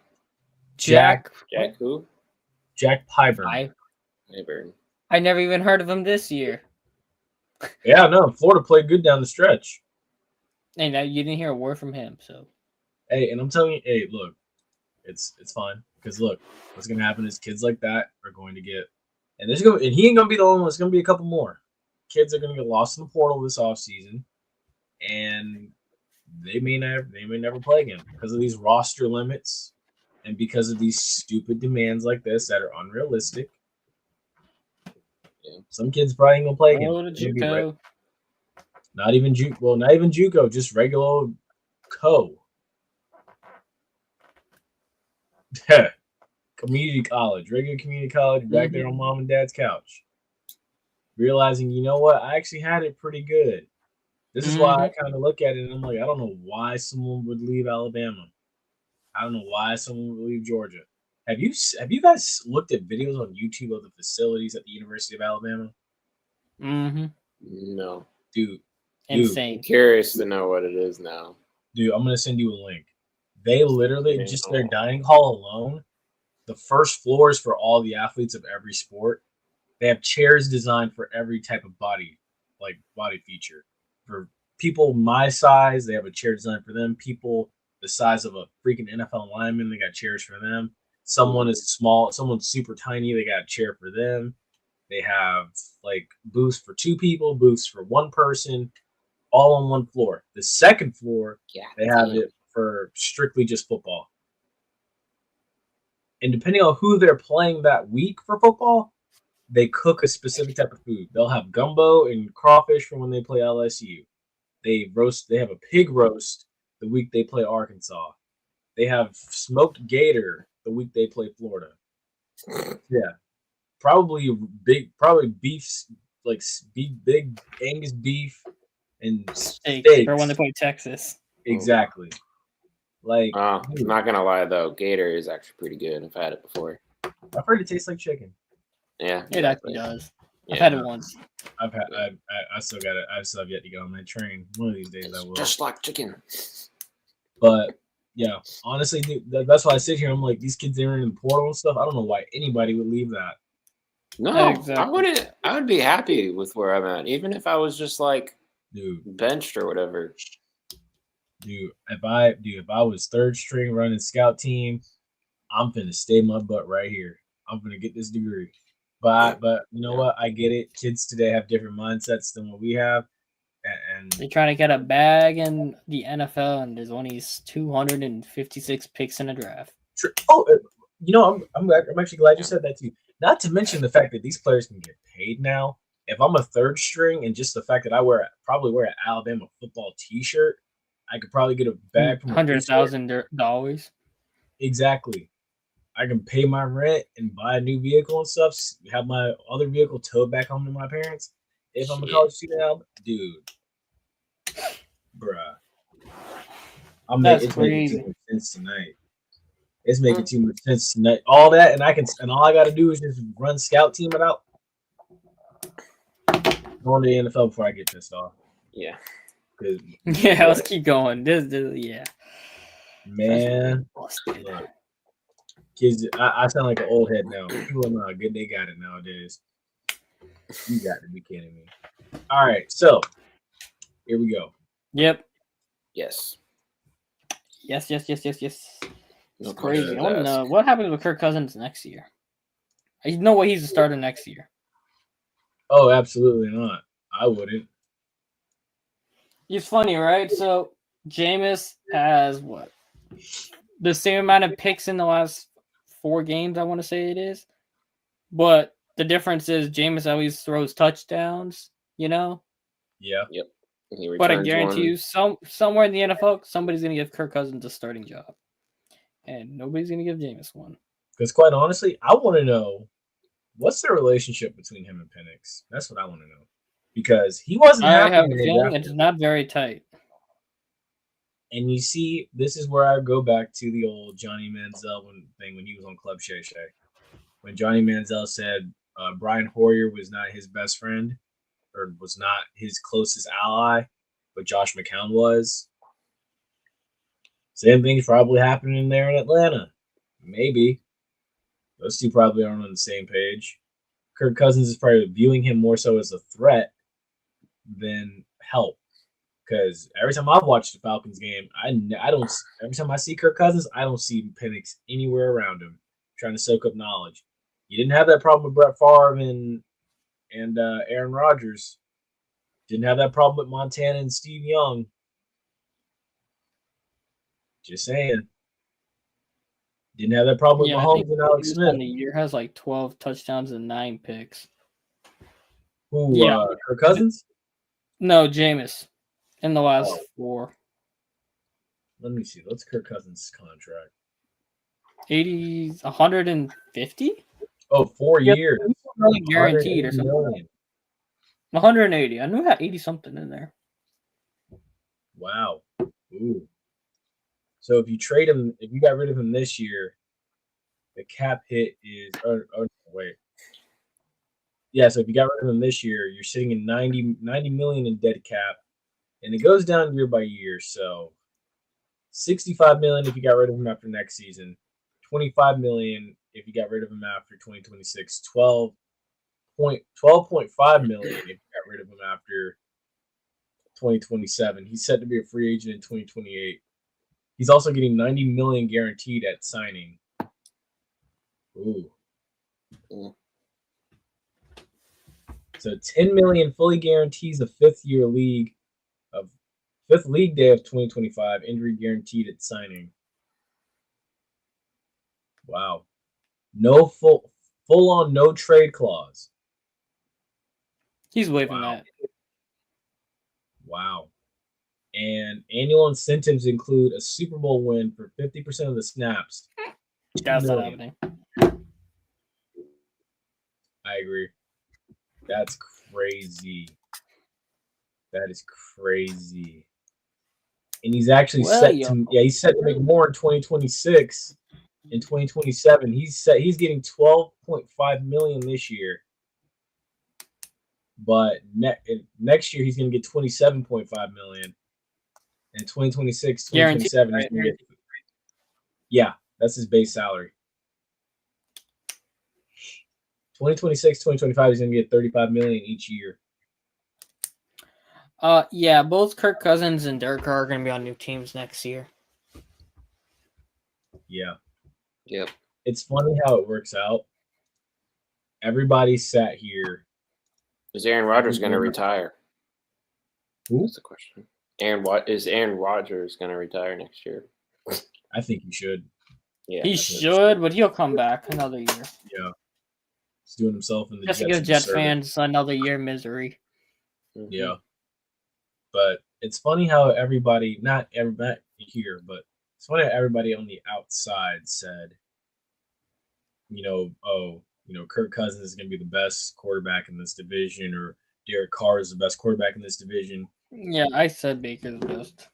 Jack who? Jack Pyburn. I never even heard of him this year. Yeah, no, Florida played good down the stretch. And you didn't hear a word from him, so. Hey, and I'm telling you, hey, look, it's fine. Because look, what's gonna happen is kids like that are going to get, and he ain't gonna be the only one. It's gonna be a couple more kids are gonna get lost in the portal this offseason, and they may never play again because of these roster limits and because of these stupid demands like this that are unrealistic. Yeah. Some kids probably ain't gonna play again. Not even JUCO, just regular old co. Community college, regular community college, back there on mom and dad's couch. Realizing, you know what, I actually had it pretty good. This is why I kind of look at it and I'm like, I don't know why someone would leave Alabama. I don't know why someone would leave Georgia. Have you guys looked at videos on YouTube of the facilities at the University of Alabama? No. Dude. Insane. I'm curious to know what it is now. Dude, I'm going to send you a link. They literally, just their dining hall alone, the first floor is for all the athletes of every sport. They have chairs designed for every type of body feature. For people my size, they have a chair designed for them. People the size of a freaking NFL lineman, they got chairs for them. Someone is small, someone's super tiny, they got a chair for them. They have like booths for 2 people, booths for 1 person, all on 1 floor. The second floor, they have it for strictly just football. And depending on who they're playing that week for football, they cook a specific type of food. They'll have gumbo and crawfish for when they play LSU. They have a pig roast the week they play Arkansas. They have smoked gator the week they play Florida. Yeah. Probably beef, like big Angus beef and steak for when they play Texas. Exactly. Like, I'm dude, not gonna lie though, Gator is actually pretty good. I've had it before. I've heard it tastes like chicken. Yeah, It actually does. I've Yeah. had it once. I still got it. I still have yet to get on that train. One of these days I It's will. just like chicken. But yeah, honestly, dude, that's why I sit here. I'm like, these kids are in the portal and stuff. I don't know why anybody would leave that. No, Exactly. I wouldn't. I would be happy with where I'm at, even if I was just like Dude, benched or whatever. if I was third string running scout team, I'm finna stay my butt right here. I'm finna get this degree. But you know what? I get it. Kids today have different mindsets than what we have, and They're trying to get a bag in the NFL, and there's only 256 picks in the draft. you know, I'm actually glad you said that too. Not to mention the fact that these players can get paid now. If I'm a third string, and just the fact that I probably wear an Alabama football T-shirt, I could probably get a bag from a $100,000. Exactly. I can pay my rent and buy a new vehicle and stuff. Have my other vehicle towed back home to my parents. If I'm a Shit. college student now, dude, bruh, That's it's making too crazy. much sense tonight. It's making too much sense tonight. All that, and all I got to do is just run scout team it out. Going to the NFL before I get pissed off. Yeah. Yeah, let's keep going. Yeah. Man, look, kids, I sound like an old head now. People don't know how good they got it nowadays. You got to be kidding me. All right, so here we go. Yep. Yes. Yes. It's No crazy. questions I want to asked. know what happens with Kirk Cousins next year. I know what he's a starter next year. Oh, absolutely not. I wouldn't. It's funny, right? So Jameis has what? The same amount of picks in the last 4 games, I want to say it is. But the difference is Jameis always throws touchdowns, you know? Yeah. Yep. He But I returns guarantee one. you, somewhere in the NFL, somebody's going to give Kirk Cousins a starting job. And nobody's going to give Jameis one. Because quite honestly, I want to know what's the relationship between him and Penix. That's what I want to know. Because he wasn't I happy have when a they feeling drafted it's him. not very tight. And you see, this is where I go back to the old Johnny Manziel thing when he was on Club Shay Shay. When Johnny Manziel said Brian Hoyer was not his best friend or was not his closest ally, but Josh McCown was. Same thing's probably happening there in Atlanta. Maybe. Those two probably aren't on the same page. Kirk Cousins is probably viewing him more so as a threat than help. Because every time I've watched the Falcons game, I don't. Every time I see Kirk Cousins, I don't see Penix anywhere around him, trying to soak up knowledge. You didn't have that problem with Brett Favre and Aaron Rodgers. Didn't have that problem with Montana and Steve Young. Just saying. Didn't have that problem with Yeah, I Mahomes think and Alex Jameis Smith. on the year has like 12 touchdowns and 9 picks. Who? Yeah. Kirk Cousins? No, Jameis in the last 4. Let me see. What's Kirk Cousins' contract? 150? Oh, 4 Yep. years. Really guaranteed or 180 something. million. 180. I knew I had 80 something in there. Wow. Ooh. So if you trade him, if you got rid of him this year, the cap hit is. Oh wait. Yeah. So if you got rid of him this year, you're sitting in 90 million in dead cap, and it goes down year by year. So 65 million if you got rid of him after next season, 25 million if you got rid of him after 2026, 12.5 million if you got rid of him after 2027. He's set to be a free agent in 2028. He's also getting 90 million guaranteed at signing. Ooh. So 10 million fully guarantees a fifth league day of 2025, injury guaranteed at signing. Wow. No full on no trade clause. He's waiving Wow. that. Wow. And annual incentives include a Super Bowl win for 50% of the snaps. That's not million. happening. I agree. That's crazy. That is crazy. and he's actually he's set to make more in 2026. In 2027, he's getting 12.5 million this year, but next year he's going to get 27.5 million. In 2026, 2027, he's going to get, yeah, that's his base salary. 2026, 2025, he's going to get 35 million each year. Yeah, both Kirk Cousins and Derek Carr are going to be on new teams next year. Yeah. Yep. It's funny how it works out. Everybody sat here. Is Aaron Rodgers going to retire? Who? That's the question. Aaron Rodgers going to retire next year? I think he should. Yeah, he should, but he'll come back another year. Yeah. He's doing himself in the Jets to give Jets fans another year of misery. Mm-hmm. Yeah. But it's funny how everybody, not everybody here, but it's funny how everybody on the outside said, Kirk Cousins is going to be the best quarterback in this division, or Derek Carr is the best quarterback in this division. Yeah, I said Baker's the best.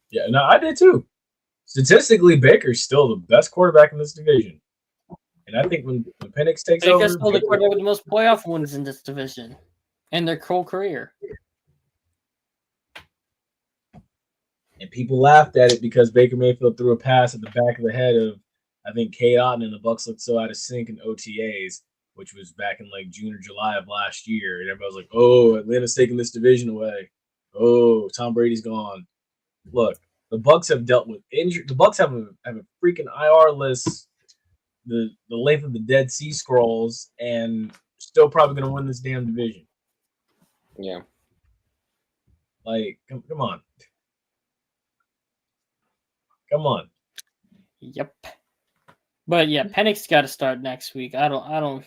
Yeah, no, I did too. Statistically, Baker's still the best quarterback in this division. And I think when Penix takes over, Baker's still the quarterback with the most playoff wins in this division in their whole career. And people laughed at it because Baker Mayfield threw a pass at the back of the head of, I think, Kate Otten, and the Bucs looked so out of sync in OTAs, which was back in like June or July of last year. And everybody was like, oh, Atlanta's taking this division away. Oh, Tom Brady's gone. Look, the Bucs have dealt with injury. The Bucs have a freaking IR list, the length of the Dead Sea Scrolls, and still probably going to win this damn division. Yeah. Like, come on. Come on. Yep. But yeah, Penix got to start next week. I don't.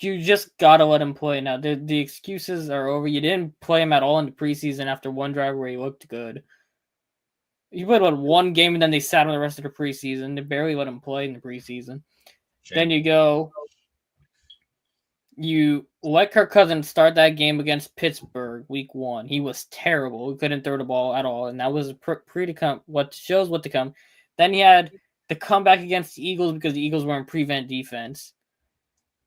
You just gotta let him play now. The excuses are over. You didn't play him at all in the preseason after one drive where he looked good. You played one game and then they sat on the rest of the preseason. They barely let him play in the preseason. Then you let Kirk Cousins start that game against Pittsburgh week 1. He was terrible. He couldn't throw the ball at all, and that was what shows what to come. Then he had the comeback against the Eagles because the Eagles were in prevent defense.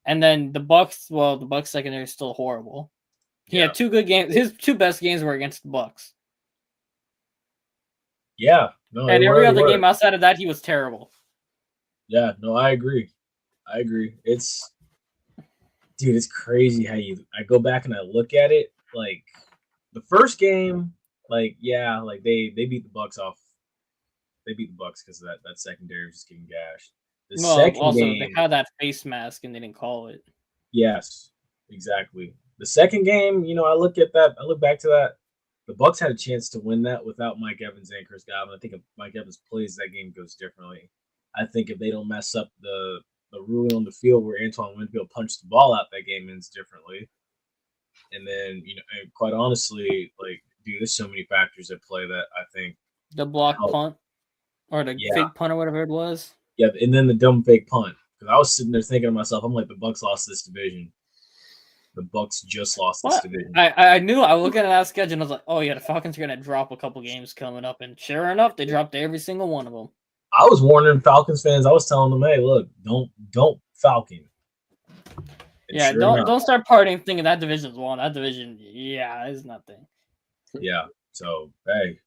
And then the Bucs, the Bucs secondary is still horrible. He had 2 good games. His 2 best games were against the Bucs. Yeah. No, and every other game outside of that, he was terrible. Yeah, no, I agree. It's crazy how I go back and I look at it. Like, the first game, they beat the Bucs off. They beat the Bucs because that secondary was just getting gashed. The second game, they had that face mask and they didn't call it. Yes, exactly. The second game, I look back to that. The Bucs had a chance to win that without Mike Evans and Chris Godwin. I think if Mike Evans plays, that game goes differently. I think if they don't mess up the ruling on the field where Antoine Winfield punched the ball out, that game ends differently. And then, and quite honestly, there's so many factors at play that I think the block punt or the fake punt or whatever it was. Yeah, and then the dumb fake punt. Because I was sitting there thinking to myself, I'm like, the Bucs lost this division. The Bucs just lost this division. I knew. I was looking at that schedule and I was like, oh yeah, the Falcons are gonna drop a couple games coming up, and sure enough, they dropped every single one of them. I was warning Falcons fans. I was telling them, hey, look, don't Falcon. And don't start partying thinking that division's won. That division, is nothing. Yeah. So hey,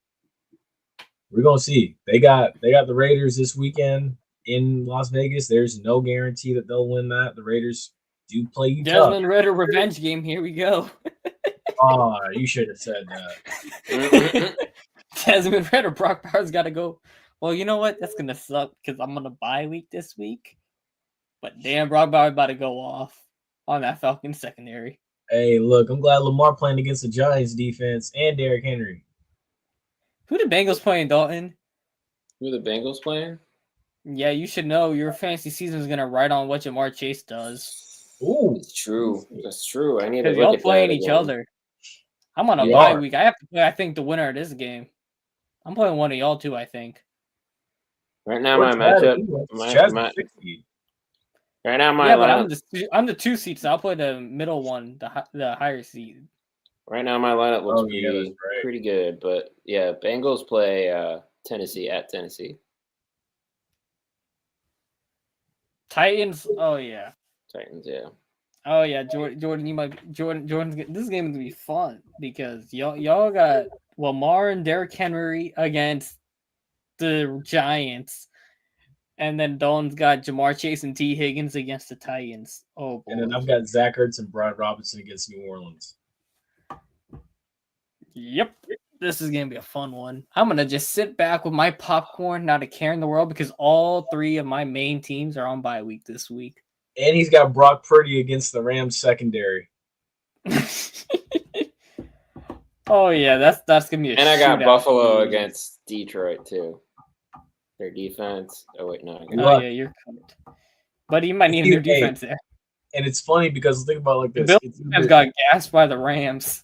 we're gonna see. They got the Raiders this weekend in Las Vegas. There's no guarantee that they'll win that. The Raiders do play you tough. Desmond Ridder revenge game. Here we go. Oh, you should have said that. Desmond Ridder, Brock Bowers got to go. Well, you know what? That's going to suck because I'm on a bye week this week. But damn, Brock Bowers about to go off on that Falcons secondary. Hey, look, I'm glad Lamar playing against the Giants defense and Derrick Henry. Who the Bengals playing, Dalton? Who the Bengals playing? Yeah, you should know. Your fantasy season is going to ride on what Jamar Chase does. Ooh. It's true. That's true. I need to look y'all at playing that each again. other. I'm on a bye week. I have to play, I think, the winner of this game. I'm playing one of y'all too, I think. Right now, my matchup. Right now, my lineup. I'm the 2 seed, so I'll play the middle one, the higher seed. Right now, my lineup looks Oh, yeah, that's right. pretty good. But yeah, Bengals play Tennessee at Tennessee. Titans. Oh yeah. Titans, yeah. Oh yeah, Jordan, this game is gonna be fun because y'all got Lamar and Derrick Henry against the Giants, and then Dalton's got Jamar Chase and T Higgins against the Titans. Oh boy. And then I've got Zach Ertz and Brian Robinson against New Orleans. Yep. This is gonna be a fun one. I'm gonna just sit back with my popcorn, not a care in the world, because all three of my main teams are on bye week this week. And he's got Brock Purdy against the Rams secondary. Oh yeah, that's gonna be a And I got shootout. Buffalo against Detroit too. Their defense. Oh wait, no. Oh yeah, you're correct. But you might need a new defense there. And it's funny because think about it like this. The Bills got gassed by the Rams.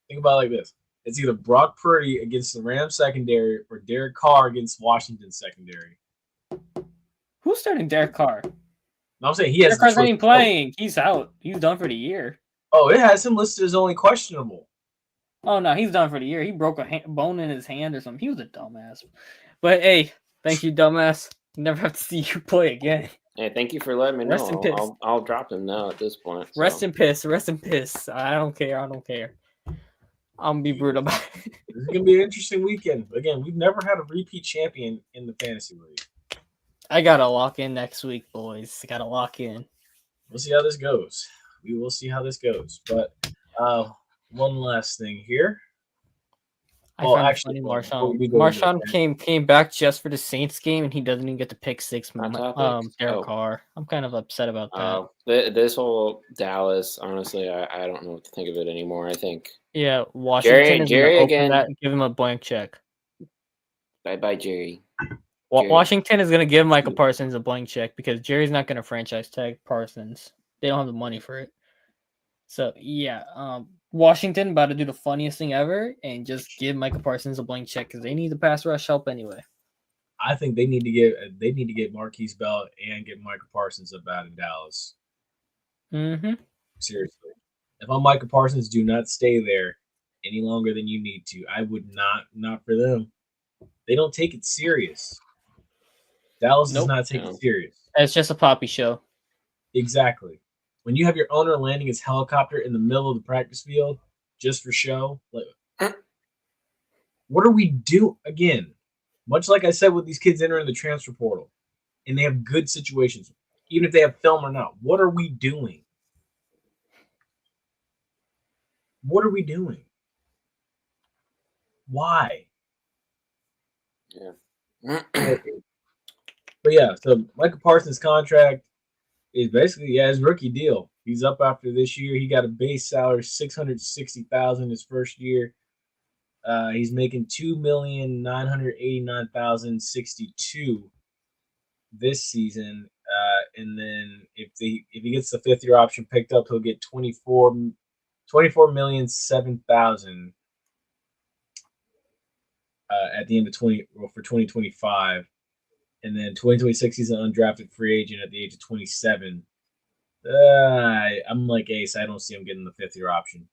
Think about it like this. It's either Brock Purdy against the Rams secondary or Derek Carr against Washington secondary. Who's starting Derek Carr? No, I'm saying he has. Derek Carr's not even playing. He's out. He's done for the year. Oh, it has him listed as only questionable. Oh no, he's done for the year. He broke a bone in his hand or something. He was a dumbass. But hey, thank you, dumbass. Never have to see you play again. Hey, thank you for letting me know. Rest in piss. I'll drop him now at this point. So. Rest in piss. Rest in piss. I don't care. I'm gonna be brutal about it. This is gonna be an interesting weekend. Again, we've never had a repeat champion in the fantasy league. I gotta lock in next week, boys. I gotta lock in. We'll see how this goes. We will see how this goes. But one last thing here. Marshawn came back just for the Saints game, and he doesn't even get to pick six. Derek Carr. I'm kind of upset about that. This whole Dallas, honestly, I don't know what to think of it anymore. I think. Yeah, Washington is Jerry gonna again. Open that and give him a blank check. Bye, Jerry. Washington is gonna give Michael Parsons a blank check because Jerry's not gonna franchise tag Parsons. They don't have the money for it. So yeah, Washington about to do the funniest thing ever and just give Michael Parsons a blank check because they need the pass rush help anyway. I think they need to get Marquise Bell and get Michael Parsons up out of Dallas. Mm-hmm. Seriously, if I'm Michael Parsons, do not stay there any longer than you need to. I would not for them. They don't take it serious. Dallas does not take it serious. It's just a poppy show. Exactly. When you have your owner landing his helicopter in the middle of the practice field just for show, like, what are we doing? Again, much like I said with these kids entering the transfer portal, and they have good situations, even if they have film or not, what are we doing? What are we doing? Why? Yeah. But yeah, so Michael Parsons' contract is basically his rookie deal. He's up after this year. He got a base salary $660,000 his first year. He's making $2,989,062 this season. And then if he gets the fifth year option picked up, he'll get $24,007,000 at the end of for 2025. And then 2026, he's an undrafted free agent at the age of 27. I'm like Ace. I don't see him getting the fifth year option.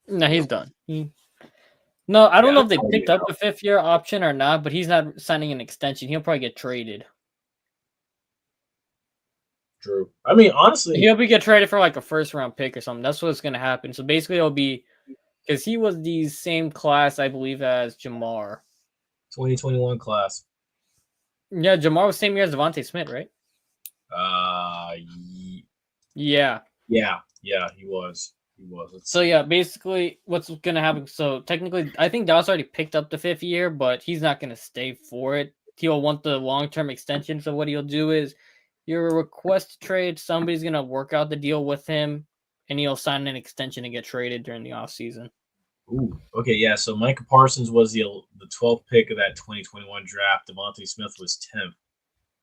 No, he's done. No, I don't know if they picked up the fifth year option or not, but he's not signing an extension. He'll probably get traded. True. I mean, honestly, he'll get traded for like a first round pick or something. That's what's going to happen. So basically, it'll be because he was the same class, I believe, as Jamar. 2021 class. Yeah, Jamar was same year as Devontae Smith, right? Yeah, he was. So yeah, basically, what's gonna happen? So technically, I think Dallas already picked up the fifth year, but he's not gonna stay for it. He'll want the long-term extension. So what he'll do is, your request to trade, somebody's gonna work out the deal with him, and he'll sign an extension and get traded during the offseason. Ooh, okay, yeah. So Micah Parsons was the 12th pick of that 2021 draft. Devontae Smith was 10th.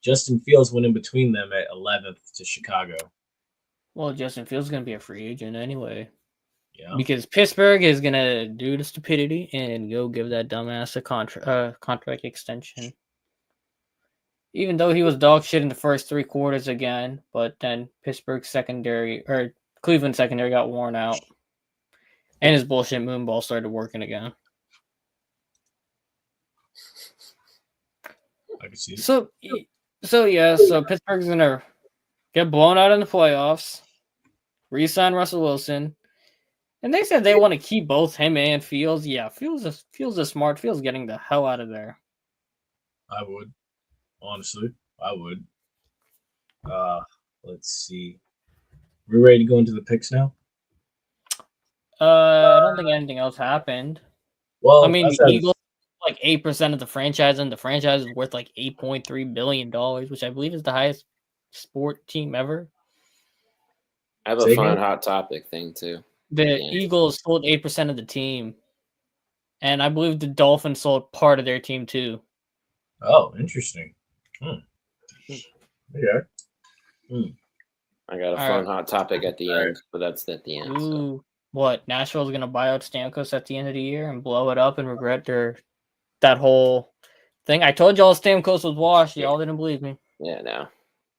Justin Fields went in between them at 11th to Chicago. Well, Justin Fields is going to be a free agent anyway. Yeah. Because Pittsburgh is going to do the stupidity and go give that dumbass a contract extension. Even though he was dog shit in the first three quarters again, but then Pittsburgh's secondary or Cleveland secondary got worn out, and his bullshit moonball started working again. I can see it. So Pittsburgh's gonna get blown out in the playoffs, re-sign Russell Wilson, and they said they want to keep both him and Fields. Yeah, Fields is smart. Fields getting the hell out of there. I would. Honestly, I would. Let's see. We're ready to go into the picks now? I don't think anything else happened. Well, I mean, that's the Eagles like 8% of the franchise, and the franchise is worth like $8.3 billion, which I believe is the highest sport team ever. I have a fun hot topic thing too. The Eagles sold 8% of the team, and I believe the Dolphins sold part of their team too. Oh, interesting. Yeah. I got a fun hot topic at the end, but that's at the end. Ooh, what? Nashville's gonna buy out Stamkos at the end of the year and blow it up and regret that whole thing. I told y'all Stamkos was washed. Y'all didn't believe me. Yeah, no.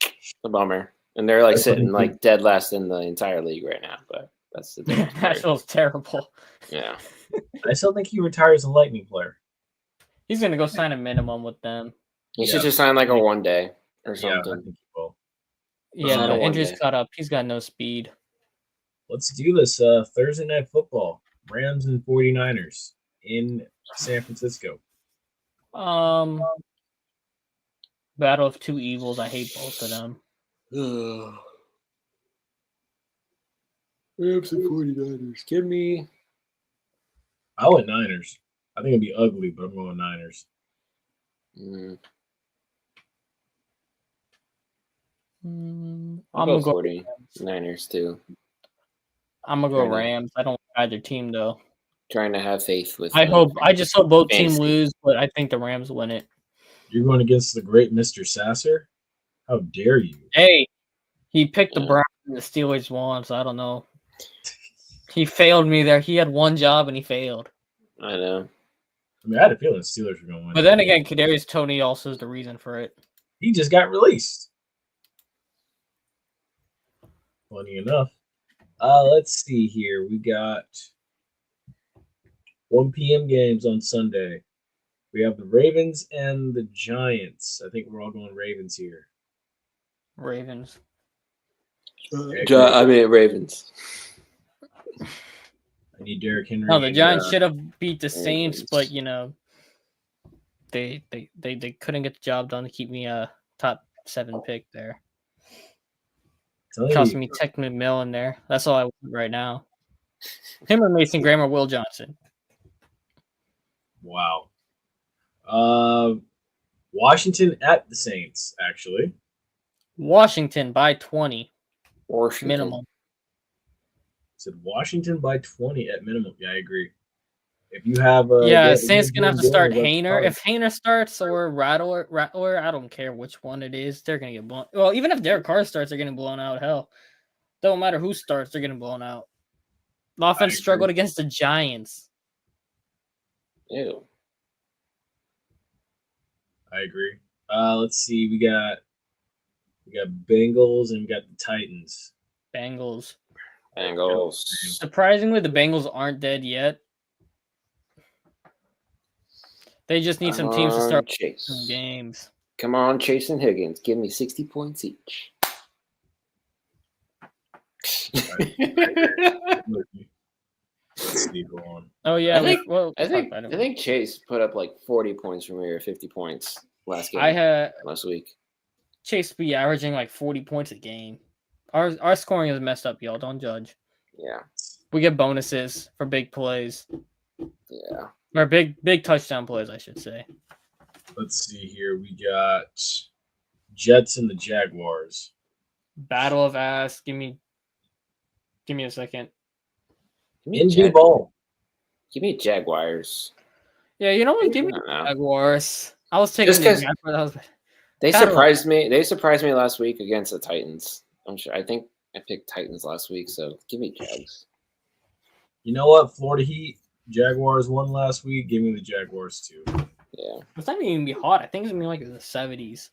It's a bummer. And they're like sitting like dead last in the entire league right now, but that's the difference. Nashville's terrible. Yeah. I still think he retires a Lightning player. He's gonna go sign a minimum with them. He should just sign like a 1 day or something. Yeah, I think he will. Yeah, the injury's caught up. He's got no speed. Let's do this. Thursday Night Football. Rams and 49ers in San Francisco. Battle of two evils. I hate both of them. Rams and 49ers. Give me. I went Niners. I think it'd be ugly, but I'm going Niners. I'm gonna go 49ers too. I'm gonna go Rams. I don't like either team though. Trying to have faith with. I just hope both teams lose, but I think the Rams win it. You're going against the great Mr. Sasser? How dare you? Hey, he picked the Browns and the Steelers won, so I don't know. He failed me there. He had one job and he failed. I know. I mean, I had a feeling the Steelers were going to win. But then again, Kadarius Toney also is the reason for it. He just got released. Funny enough. Let's see here. We got 1 p.m. games on Sunday. We have the Ravens and the Giants. I think we're all going Ravens here. Ravens. Ravens. I need Derrick Henry. No, the Giants should have beat the Saints, but they couldn't get the job done to keep me a top 7 pick there. Cost me Tech McMillan there. That's all I want right now. Him or Mason Graham or Will Johnson. Wow. Washington at the Saints, actually. Washington by 20. Washington. Minimum. Said Washington by 20 at minimum. Yeah, I agree. If you have Saints gonna have to start Hainer. If Hainer starts or Rattler, I don't care which one it is, they're gonna get blown. Well, even if Derek Carr starts, they're getting blown out. Hell, don't matter who starts, they're getting blown out. The offense struggled against the Giants. Ew. I agree. Let's see. We got Bengals and we got the Titans. Bengals. Surprisingly, the Bengals aren't dead yet. They just need some teams to start some games. Come on, Chase and Higgins. Give me 60 points each. Let's see, go on. Oh yeah, I think Chase put up like 40 points from here, 50 points last game. Last week. Chase be averaging like 40 points a game. Our scoring is messed up, y'all. Don't judge. Yeah. We get bonuses for big plays. Yeah. Or big touchdown plays, I should say. Let's see here. We got Jets and the Jaguars. Battle of ass. Give me a second. Indy ball. Give me Jaguars. Yeah, you know what? Give me Jaguars. I was taking the Jaguars. They surprised me. They surprised me last week against the Titans. I'm sure. I think I picked Titans last week, so give me Jags. You know what? Florida Heat, Jaguars won last week. Give me the Jaguars too. Yeah. It's not even gonna be hot. I think it's gonna be like in the 70s.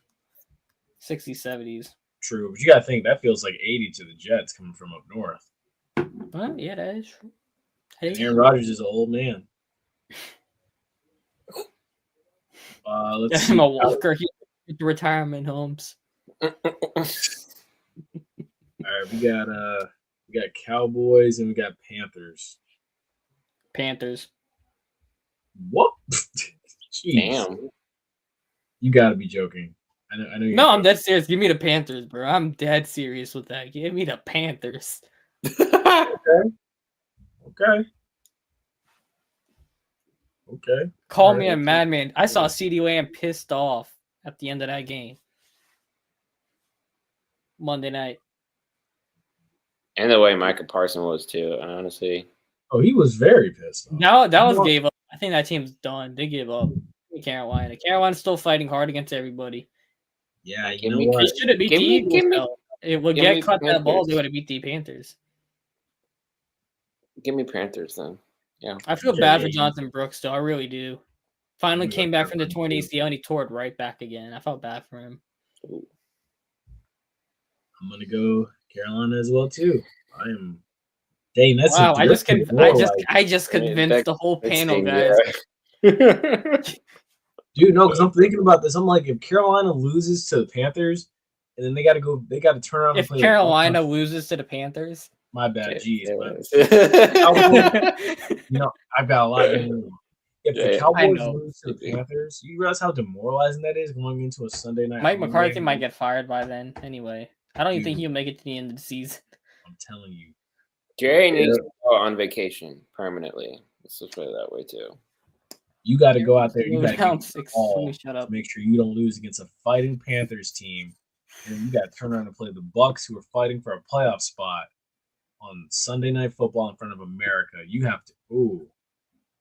60s, 70s. True, but you gotta think that feels like 80 to the Jets coming from up north. Well, yeah, that is true. That is Aaron true. Rodgers is an old man. Let's Get see. him a walker. He with the retirement homes. All right, we got Cowboys and we got Panthers. Panthers. What? Jeez. Damn. You got to be joking. I know. You're No, I'm joking. dead serious. Give me the Panthers, bro. I'm dead serious with that. Give me the Panthers. Okay. Call All me a right. madman. I saw CeeDee Lamb pissed off at the end of that game. Monday night. And the way Micah Parsons was too, honestly. Oh, he was very pissed off. That was gave up. I think that team's done. They gave up. Carolina. Carolina's still fighting hard against everybody. Yeah, Give you know me- what? They should have beat the Eagles. Though. It would give get me cut that ball. Panthers. They would have beat the Panthers. Give me Panthers then. I feel bad for Jonathan Brooks, though. I really do. Finally Yeah, came back from the torn too. ACL and he tore it right back again. I felt bad for him. Ooh. I'm gonna go Carolina as well too. I am. Dang, that's Wow! I just that- convinced the whole that panel, sting, guys. dude. No, because I'm thinking about this. I'm like, if Carolina loses to the Panthers, and then they got to turn around and If play Carolina the loses to the Panthers, my bad, geez, but Yeah. you know, I've got a lot going on. If the Yeah, Cowboys know. lose to the Panthers, you realize how demoralizing that is going into a Sunday night. Mike home McCarthy game? might get fired by then. Anyway, I don't even think Dude. he'll make it to the end of the season. I'm telling you. Jerry needs to go on vacation permanently. Let's just put it that way too. You got to go out there. You Go got to down give it 6. all Shut to up. make sure you don't lose against a fighting Panthers team. And you got to turn around and play the Bucks, who are fighting for a playoff spot on Sunday Night Football in front of America. You have to. Ooh,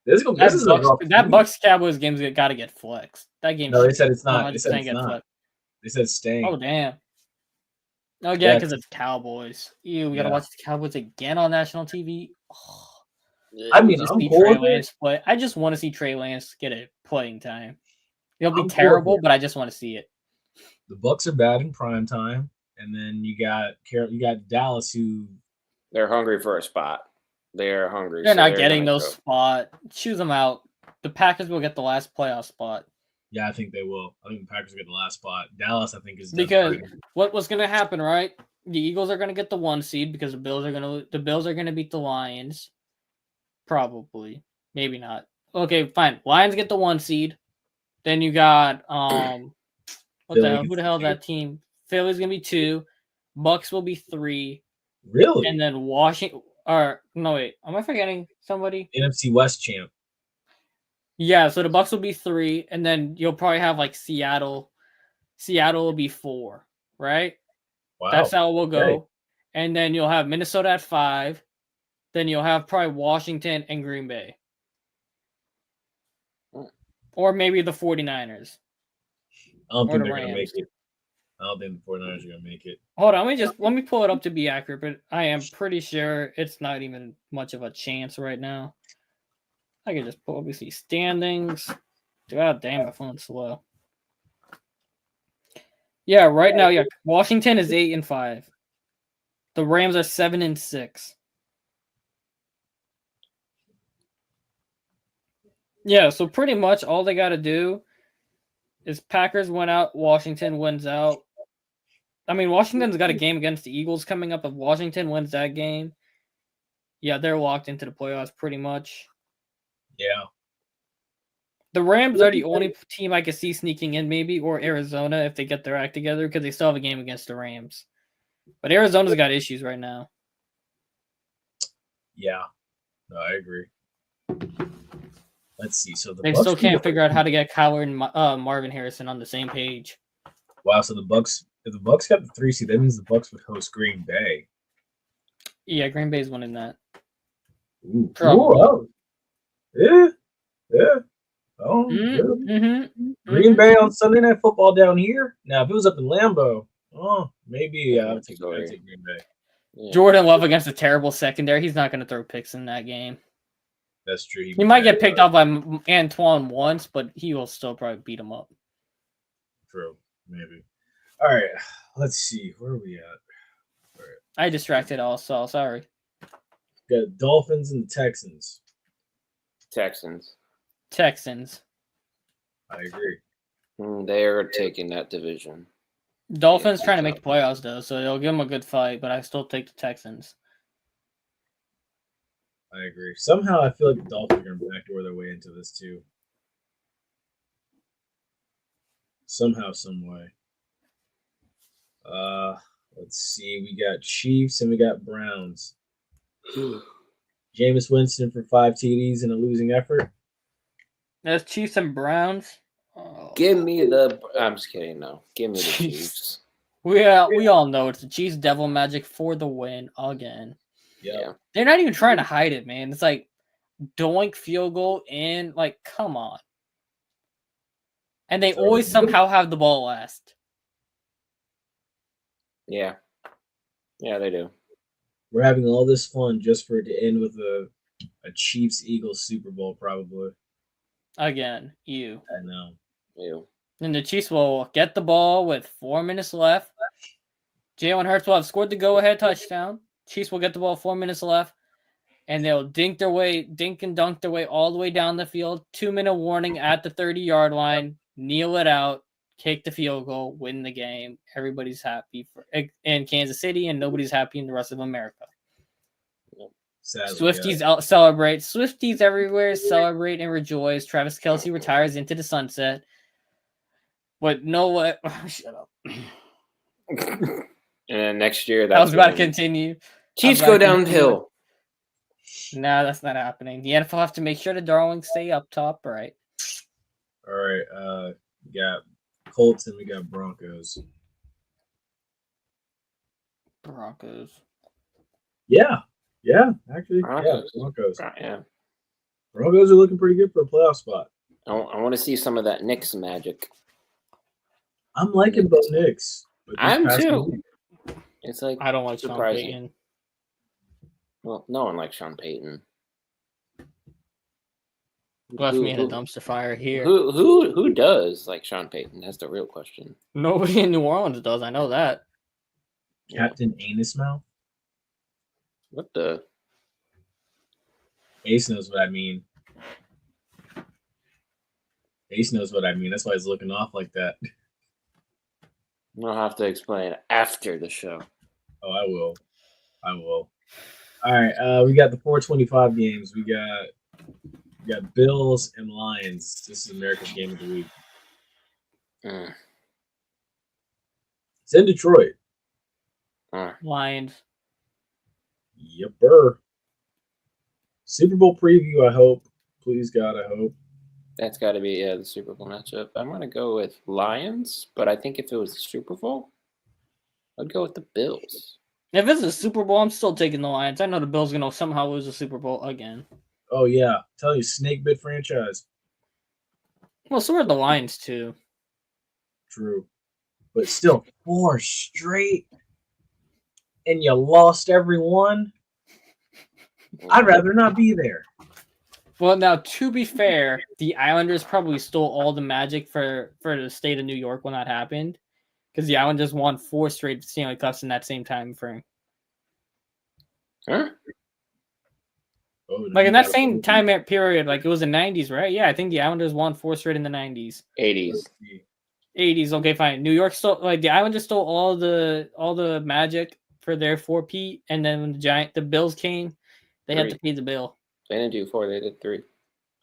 this is a rough That week. Bucks Cowboys game's got to get flexed. That game. No, they said it's not. They said 100% it's get not. flexed. They said it's staying. Oh damn. Oh yeah, Yeah, because it's Cowboys. Ew, we gotta Yeah. watch the Cowboys again on national TV. Oh, I mean, just I'm see cool Trey with it. Lance play. I just want to see Trey Lance get a playing time. It'll be I'm cool with terrible, it. but I just want to see it. The Bucks are bad in prime time, and then you got Dallas, who They're hungry for a spot. They're hungry. They're so not getting gonna those go. spot. Choose them out. The Packers will get the last playoff spot. I think they will. I think the Packers will get the last spot. Dallas, I think, is done Because fighting. what was going to happen, right? The Eagles are going to get the 1 seed because the Bills are going to beat the Lions. Probably. Maybe not. Okay, fine. Lions get the 1 seed. Then you got what Philly the hell? gets Who the the hell is 2. that team? Philly's going to be 2. Bucks will be 3. Really? And then Washington or no wait, am I forgetting somebody? NFC West champ. Yeah, so the Bucks will be 3 and then you'll probably have like Seattle. Seattle will be 4, right? Wow. That's how it will go. Okay. And then you'll have Minnesota at 5. Then you'll have probably Washington and Green Bay. Or maybe the 49ers. I don't Or think the they're going to make Rams. it. I don't think the 49ers are going to make it. Hold on, let me pull it up to be accurate, but I am pretty sure it's not even much of a chance right now. I can just pull up, we see standings. God damn, my phone's slow. Yeah, right now, yeah, Washington is 8-5. The Rams are 7-6. Yeah, so pretty much all they got to do is Packers win out, Washington wins out. I mean, Washington's got a game against the Eagles coming up. If Washington wins that game, yeah, they're locked into the playoffs pretty much. Yeah. The Rams are the only team I could see sneaking in, maybe, or Arizona if they get their act together, because they still have a game against the Rams. But Arizona's got issues right now. Yeah. No, I agree. Let's see. So They still can't figure out how to get Kyler and Marvin Harrison on the same page. Wow. So the Bucks, if the Bucks got the 3 seed, that means the Bucks would host Green Bay. Yeah, Green Bay's winning that. Ooh. Probably. Oh. Yeah. Yeah. Oh. Green Bay on Sunday Night Football down here. Now, if it was up in Lambeau, maybe I would take Green Bay. Yeah. Jordan Love against a terrible secondary. He's not going to throw picks in that game. That's true. He might get picked off by Antoine once, but he will still probably beat him up. True. Maybe. All right. Let's see. Where are we at? I distracted also. Sorry. Got Dolphins and the Texans. Texans. Texans. I agree. They are taking that division. Dolphins Yeah, trying to make the playoffs though, so they'll give them a good fight. But I still take the Texans. I agree. Somehow I feel like the Dolphins are going to backdoor their way into this too. Somehow, some way. Let's see. We got Chiefs and we got Browns. Jameis Winston for 5 TDs in a losing effort. That's Chiefs and Browns. Oh. Give me the. I'm just kidding. No, give me the Chiefs. We all know it's the Chiefs devil magic for the win again. Yeah. They're not even trying to hide it, man. It's like doink field goal in. Like, come on. And they always somehow have the ball last. Yeah. Yeah, they do. We're having all this fun just for it to end with a Chiefs-Eagles Super Bowl, probably. Again, you. I know. You. And the Chiefs will get the ball with 4 minutes left. Jalen Hurts will have scored the go-ahead touchdown. Chiefs will get the ball 4 minutes left. And they'll dink and dunk their way all the way down the field. 2-minute warning at the 30-yard line. Kneel it out. Take the field goal. Win the game. Everybody's happy in Kansas City, and nobody's happy in the rest of America. Sadly, Swifties out celebrate. Swifties everywhere celebrate and rejoice. Travis Kelce retires into the sunset. But no what? Shut up. And then next year, I was about to continue. Chiefs go downhill. No, that's not happening. The NFL have to make sure the darlings stay up top, right? All right. We got Colts and we got Broncos. Broncos. Yeah. Actually, Broncos. Broncos. Yeah. Broncos are looking pretty good for a playoff spot. I want to see some of that Knicks magic. I'm liking Bo Nix. I'm too. It's like I don't like surprising. Sean Payton. Well, no one likes Sean Payton. Left me in a dumpster fire here. Who does like Sean Payton? That's the real question. Nobody in New Orleans does. I know that. Captain Anus Mouth. What the? Ace knows what I mean. Ace knows what I mean. That's why he's looking off like that. I'll have to explain after the show. Oh, I will. All right. We got the 425 games. We got Bills and Lions. This is America's game of the week. It's in Detroit. Lions. Yepper. Super Bowl preview, I hope. Please, God, I hope. That's got to be the Super Bowl matchup. I'm going to go with Lions, but I think if it was the Super Bowl, I'd go with the Bills. If it's a Super Bowl, I'm still taking the Lions. I know the Bills going to somehow lose the Super Bowl again. Oh, yeah. Tell you, snake bit franchise. Well, so are the Lions, too. True. But still, 4 straight, and you lost every one? I'd rather not be there. Well, now, to be fair, the Islanders probably stole all the magic for the state of New York when that happened. Because the Islanders won 4 straight Stanley Cups in that same time frame. Huh? Oh, Like, in that same time period, like, it was the 90s, right? Yeah, I think the Islanders won 4 straight in the 90s. 80s. 80s, okay, fine. New York stole, like, the Islanders stole all the magic for their 4-peat, and then when the Bills came, they had to pay the bill. They didn't do 4, they did 3.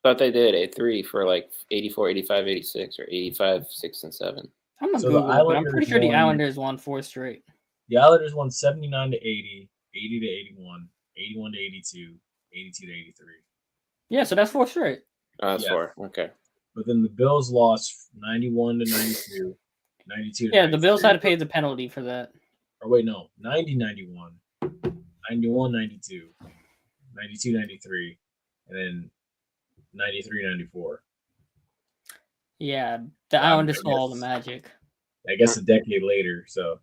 Thought they did a 3 for like 84, 85, 86, or 85, 6, and 7. I'm not Google, but I'm pretty sure the Islanders won 4 straight. The Islanders won 79 to 80, 80 to 81, 81 to 82, 82 to 83. Yeah, so that's 4 straight. Oh, that's 4. Okay. But then the Bills lost 91 to 92, 92 to Yeah, 93. the Bills had to pay the penalty for that. Or wait, no, 90 91, 91 92, 92 93, and then 93 94. Yeah, the Islanders stole all the magic. I guess a decade later, so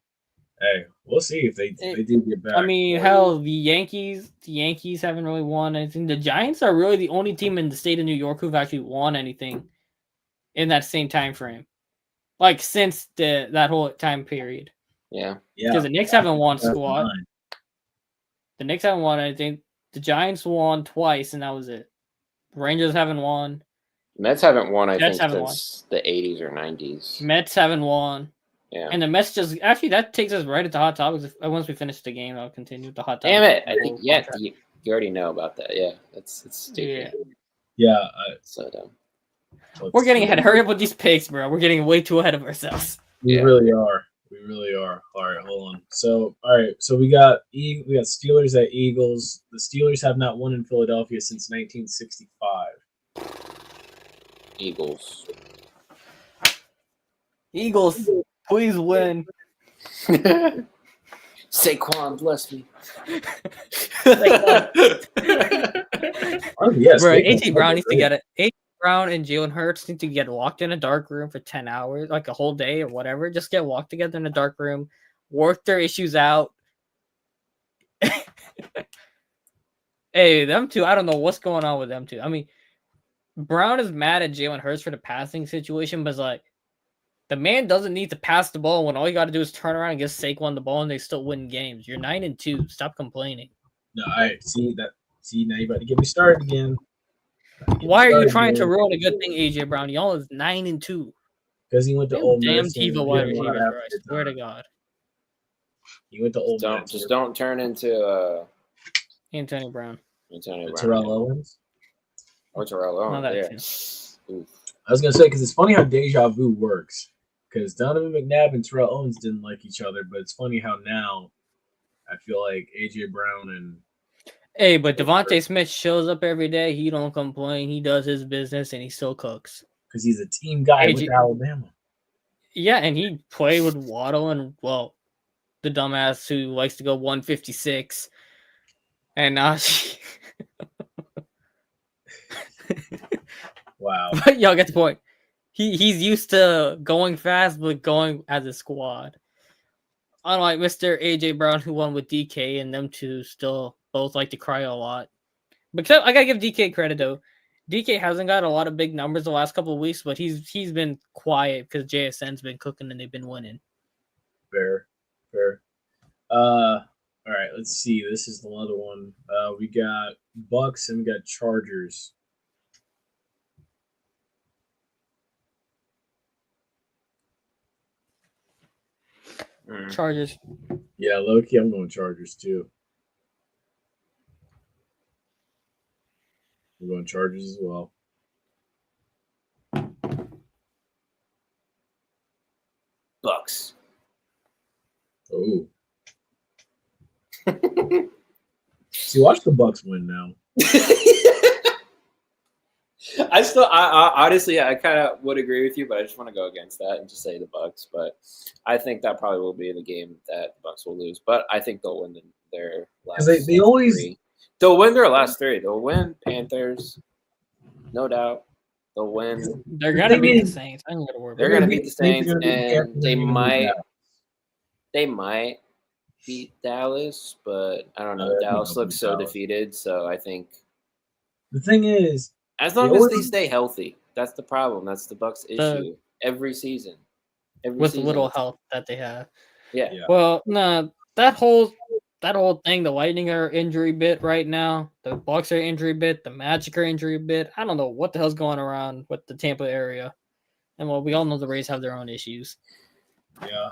hey, we'll see if they do get back. I mean, hell, the Yankees haven't really won anything. The Giants are really the only team in the state of New York who've actually won anything in that same time frame. Like since that whole time period. Yeah. Because the Knicks haven't won squat. The Knicks haven't won anything. The Giants won twice, and that was it. Rangers haven't won. Mets haven't won, I Jets think, haven't since the 80s or 90s. Mets haven't won. Yeah. And the Mets just actually that takes us right into hot topics. Once we finish the game, I'll continue with the hot topics. Damn it! I think you already know about that. Yeah, it's stupid. Yeah. So dumb. We're getting ahead. Hurry up with these picks, bro. We're getting way too ahead of ourselves. We really are. We really are. All right, hold on. So, all right. So we got Steelers at Eagles. The Steelers have not won in Philadelphia since 1965. Eagles. Eagles, please win. Saquon, bless me. Oh, yes. Bro, A.J. Brown needs to get it. A.J. Brown and Jalen Hurts need to get locked in a dark room for 10 hours, like a whole day or whatever. Just get locked together in a dark room, work their issues out. Hey, them two, I don't know what's going on with them two. I mean, Brown is mad at Jalen Hurts for the passing situation, but it's like, the man doesn't need to pass the ball when all you got to do is turn around and give Saquon the ball and they still win games. You're 9-2. Stop complaining. No, I see that. See, now you're about to get me started again. Why are you trying to ruin a good thing, AJ Brown? Y'all is 9-2. Because he went to Ole Damn Miss. Tebow wide receivers, bro. I swear to God. He went to Ole Miss. Just don't turn into Antonio Brown. Terrell Owens. Or Terrell Owens. that Yeah. Oof. I was gonna say because it's funny how deja vu works. Because Donovan McNabb and Terrell Owens didn't like each other, but it's funny how now I feel like AJ Brown and Hey, but Devontae Smith shows up every day. He don't complain. He does his business and he still cooks. because he's a team guy with Alabama. Yeah, and he played with Waddle and the dumbass who likes to go 156. And now she Wow. But y'all get the point. He's used to going fast, but going as a squad. Unlike Mr. AJ Brown, who won with DK, and them two still both like to cry a lot. But I gotta give DK credit though. DK hasn't got a lot of big numbers the last couple of weeks, but he's been quiet because JSN's been cooking and they've been winning. Fair. All right, let's see. This is the other one. We got Bucks and we got Chargers. Chargers. Yeah, low-key, I'm going Chargers too. I'm going Chargers as well. Bucks. Oh. See, watch the Bucks win now. I honestly, I kind of would agree with you, but I just want to go against that and just say the Bucks. But I think that probably will be the game that the Bucks will lose. But I think they'll win their last. They always three. They'll win their last three. They'll win Panthers, no doubt. They'll win. They're gonna beat the Saints. I don't gotta worry. They're gonna beat the Saints, and they might beat Dallas, but I don't know. Dallas looks so defeated, so I think the thing is, as long as they stay healthy, that's the problem. That's the Bucks' issue every season. With the little health that they have. Yeah. Well, no, that whole thing, the Lightning are injury bit right now. The Bucks are injury bit. The Magic are injury bit. I don't know what the hell's going around with the Tampa area. And we all know the Rays have their own issues. Yeah.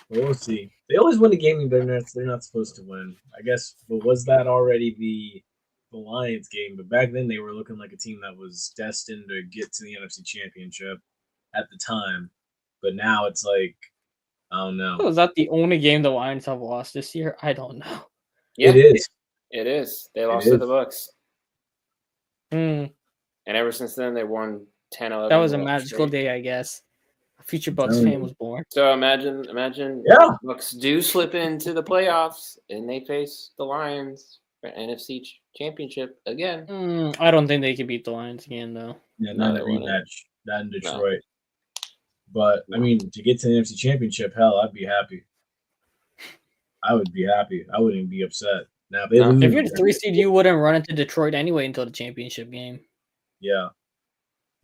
Well, we'll see. They always win a game they're not supposed to win. I guess, but was that already the Lions game? But back then they were looking like a team that was destined to get to the NFC Championship at the time. But now it's like, I don't know. Was that the only game the Lions have lost this year? I don't know. Yeah, it is. It is. They lost to the Bucks. And ever since then, they won 10, 11. That was a magical day, I guess. A future Bucks fan was born. So imagine Bucks do slip into the playoffs and they face the Lions for NFC Championship again. I don't think they can beat the Lions again, though. Yeah, not a rematch. Not in Detroit. But, I mean, to get to the NFC Championship, hell, I'd be happy. I would be happy. I wouldn't be upset. Now, if you're the 3 seed, you wouldn't run into Detroit anyway until the championship game. Yeah.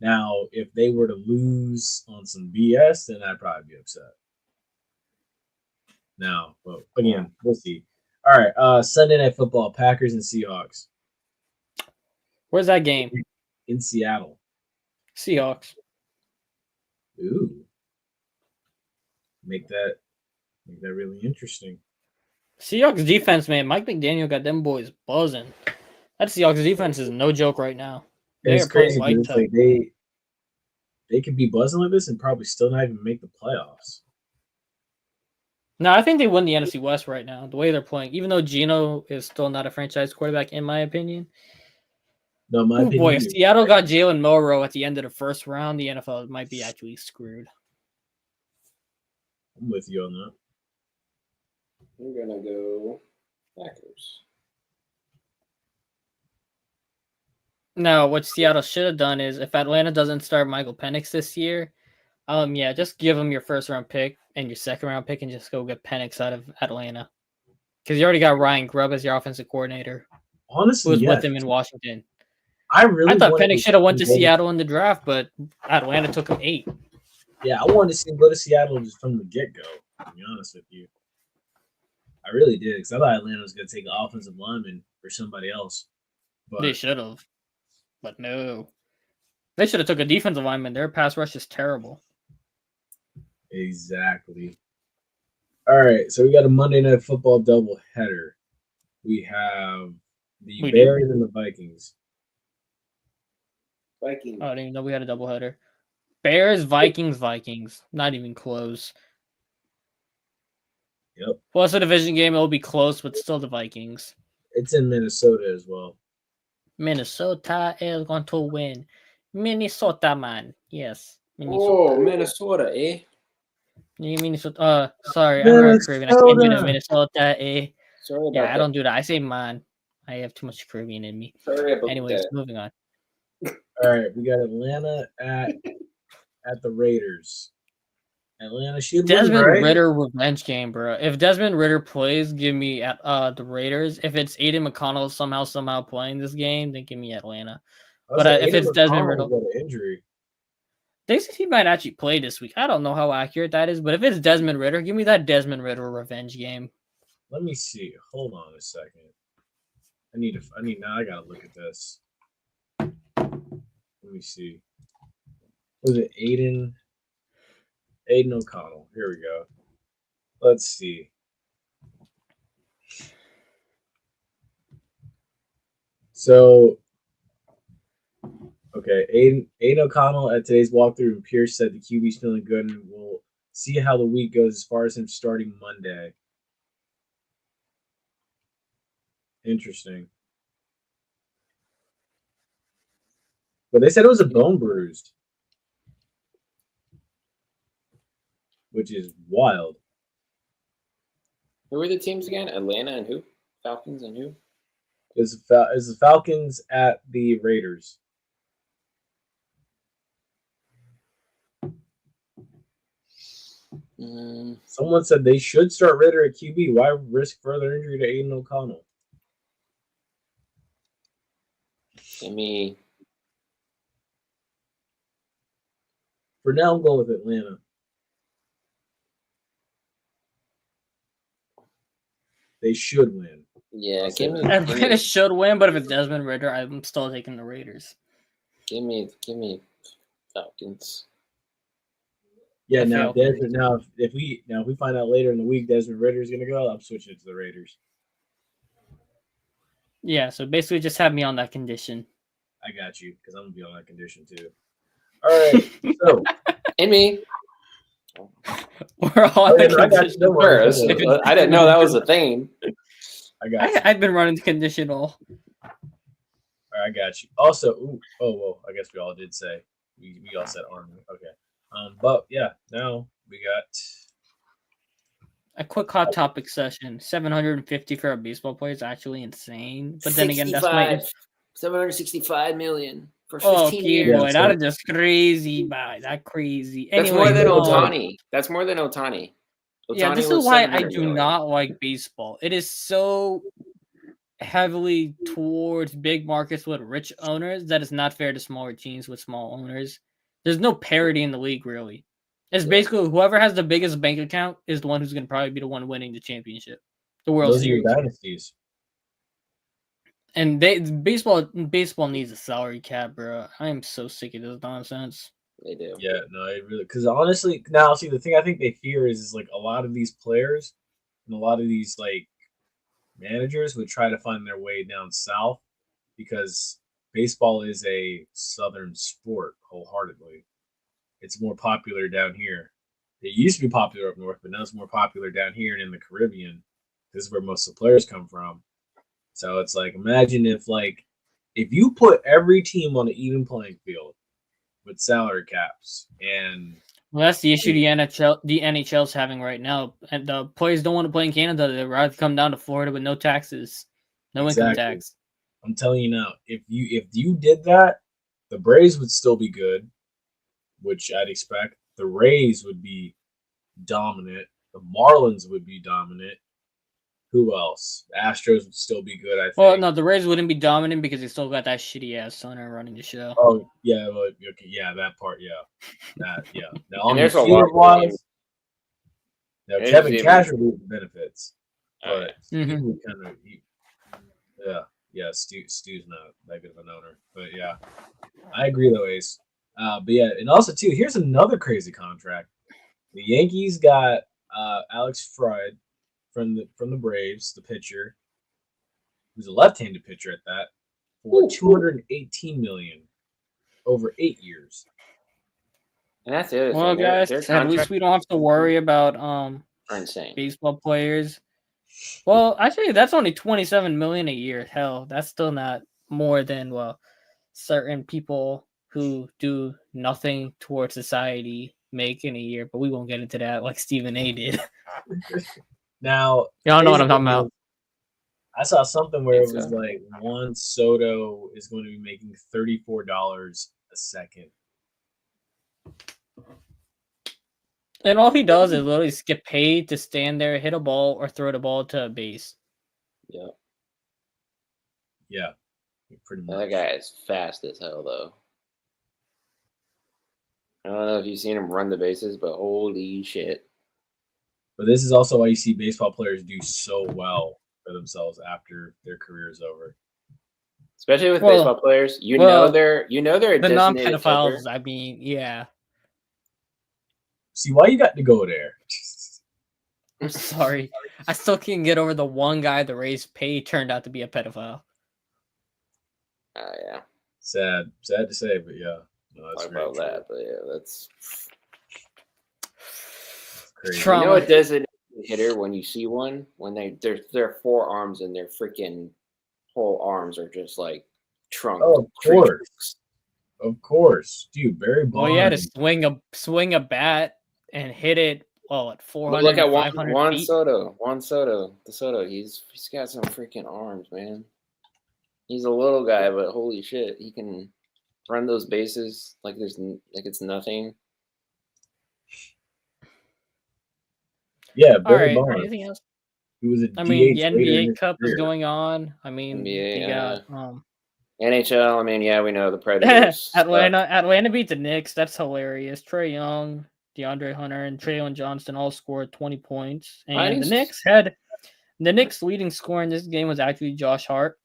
Now, if they were to lose on some BS, then I'd probably be upset. Now, but again, we'll see. All right. Sunday Night Football, Packers and Seahawks Where's that game? in Seattle. Seahawks. Ooh. Make that really interesting. Seahawks defense, man. Mike McDaniel got them boys buzzing. That Seahawks defense is no joke right now. And They it's are playing crazy light because touch. like they could be buzzing like this and probably still not even make the playoffs. No, I think they win the NFC West right now. The way they're playing, even though Geno is still not a franchise quarterback, in my opinion. No, my Oh opinion. boy, if Seattle got Jalen Milroe at the end of the first round, the NFL might be actually screwed. I'm with you on that. I'm gonna go Packers. No, what Seattle should have done is if Atlanta doesn't start Michael Penix this year, yeah, just give them your first round pick and your second round pick and just go get Penix out of Atlanta. Because you already got Ryan Grubb as your offensive coordinator, who Honestly, was yes. with him in Washington. I really I thought wanted Penix should have went to go Seattle in the draft, but Atlanta took him 8. Yeah, I wanted to see him go to Seattle just from the get go. To be honest with you, I really did because I thought Atlanta was going to take an offensive lineman for somebody else. But They should have, but no. They should have took a defensive lineman. Their pass rush is terrible. exactly. All right, so we got a Monday Night Football doubleheader. We have the We do. Bears and the Vikings. Vikings. I didn't even know we had a doubleheader. Bears, Vikings. Not even close. Yep, Well, it's a division game. It'll be close, but still the Vikings. it's in Minnesota as well. Minnesota is going to win. Minnesota, man. Yes. Oh, Minnesota, eh? You Minnesota. Sorry, I'm American Caribbean. I can't do that. Minnesota, eh? Sorry about Yeah, I don't that. do that. I say man. I have too much Caribbean in me. Sorry about Anyways, that. moving on. All right, we got Atlanta at the Raiders. Atlanta should win, Desmond right? Ritter revenge game, bro. If Desmond Ritter plays, give me at the Raiders. If it's Aiden McConnell somehow playing this game, then give me Atlanta. But if it's Desmond Ritter, got an injury. they say he might actually play this week. I don't know how accurate that is, but if it's Desmond Ritter, give me that Desmond Ritter revenge game. Let me see. Hold on a second. Now I gotta look at this. Let me see. Was it Aiden O'Connell? Here we go. Let's see. So, okay, Aiden O'Connell at today's walkthrough, and Pierce said the QB's feeling good, and we'll see how the week goes as far as him starting Monday. Interesting. But they said it was a bone bruise, which is wild. Who were the teams again? Atlanta and who? Falcons and who? Is the Falcons at the Raiders? Someone said they should start Ritter at QB. Why risk further injury to Aiden O'Connell? Give me. For now, I'm going with Atlanta. They should win. Yeah, I'll say give me. that. Atlanta should win, but if it's Desmond Ritter, I'm still taking the Raiders. Give me Falcons. Yeah, The now Falcons. Desmond. If we find out later in the week Desmond Ritter is going to go, I'm switching it to the Raiders. Yeah, so basically just have me on that condition. I got you because I'm going to be on that condition too. All right, so And me. We're all on Oh, that yeah, I got you. condition. Don't worry. I didn't know that was a thing. I got you. I've been running the conditional. All right, I got you. Also, I guess we all did say we all said Army. Okay. But yeah, now we got A quick hot topic session. 750 for a baseball player is actually insane. But then again, that's my 765 million for 15 okay, years. boy, Yeah, that so- is just crazy. Bye, that crazy. That's Anyway, more than no. Otani. That's more than Otani. Yeah, this was is why I 700 do million. not like baseball. It is so heavily towards big markets with rich owners that it's not fair to smaller teams with small owners. There's no parity in the league, really. It's basically whoever has the biggest bank account is the one who's going to probably be the one winning the championship. The World Those are your Series. dynasties. And baseball needs a salary cap, bro. I am so sick of this nonsense. They do. Yeah, no, it really because honestly, now see the thing I think they fear is like a lot of these players and a lot of these like managers would try to find their way down south because baseball is a southern sport wholeheartedly. It's more popular down here. It used to be popular up north, but now it's more popular down here and in the Caribbean. This is where most of the players come from. So it's like imagine if you put every team on an even playing field with salary caps and Well, that's the issue the NHL's having right now. And the players don't want to play in Canada. They'd rather come down to Florida with no taxes, no income Exactly. tax. I'm telling you now, if you did that, the Braves would still be good, which I'd expect. The Rays would be dominant. The Marlins would be dominant. Who else? The Astros would still be good, I think. Well, no, the Rays wouldn't be dominant because they still got that shitty ass Sunner running the show. Oh yeah, well, okay, yeah, that part, yeah, that, yeah. Now on the there's a lot field of wise, now There's Kevin even- Cash will reap the benefits, Oh, but yeah. he would kind of, yeah. Stu's not that good of an owner, but yeah, I agree though, Ace. But yeah, and also too, here's another crazy contract. The Yankees got Alex Fried from the Braves, the pitcher, who's a left-handed pitcher at that, for $218 million over 8 years. And that's the other Well, thing. guys, Their at least contracts we don't have to worry about are insane. baseball players. Well, actually, that's only $27 million a year. Hell, that's still not more than certain people who do nothing towards society make in a year. But we won't get into that like Stephen A. did. Now, Y'all know what I'm talking about. I saw something where it Think was so. like Juan Soto is going to be making $34 a second. And all he does is literally get paid to stand there, hit a ball, or throw the ball to a base. Yeah. Yeah, pretty much. That guy is fast as hell, though. I don't know if you've seen him run the bases, but holy shit. But this is also why you see baseball players do so well for themselves after their career is over. Especially with Well- baseball players, you well, know they're a The designated non-pedophiles, pitcher. I mean, yeah. See, why you got to go there? I'm sorry. I still can't get over the one guy the Rays paid turned out to be a pedophile. Yeah, Sad to say, but yeah. No, that's talk very about true. that, but yeah, that's Crazy. Trauma. you know a designated hitter when you see one when their forearms and their freaking whole arms are just like trunk. Oh, of tree course. trunks. Of course, dude. Barry Bonds. Well, you had to swing a bat and hit it. Well, at 400, But look at 500 Juan feet. Soto. Juan Soto. The Soto. He's got some freaking arms, man. He's a little guy, but holy shit, he can run those bases like it's nothing. Yeah, All Barry right. Bonds. Anything else? He was a I mean, the DH later in NBA his Cup is career. going on. I mean, NBA, you got NHL. I mean, yeah, we know the Predators. Atlanta beat the Knicks. That's hilarious. Trae Young, DeAndre Hunter, and Traylon Johnston all scored 20 points. And the Knicks leading scorer in this game was actually Josh Hart.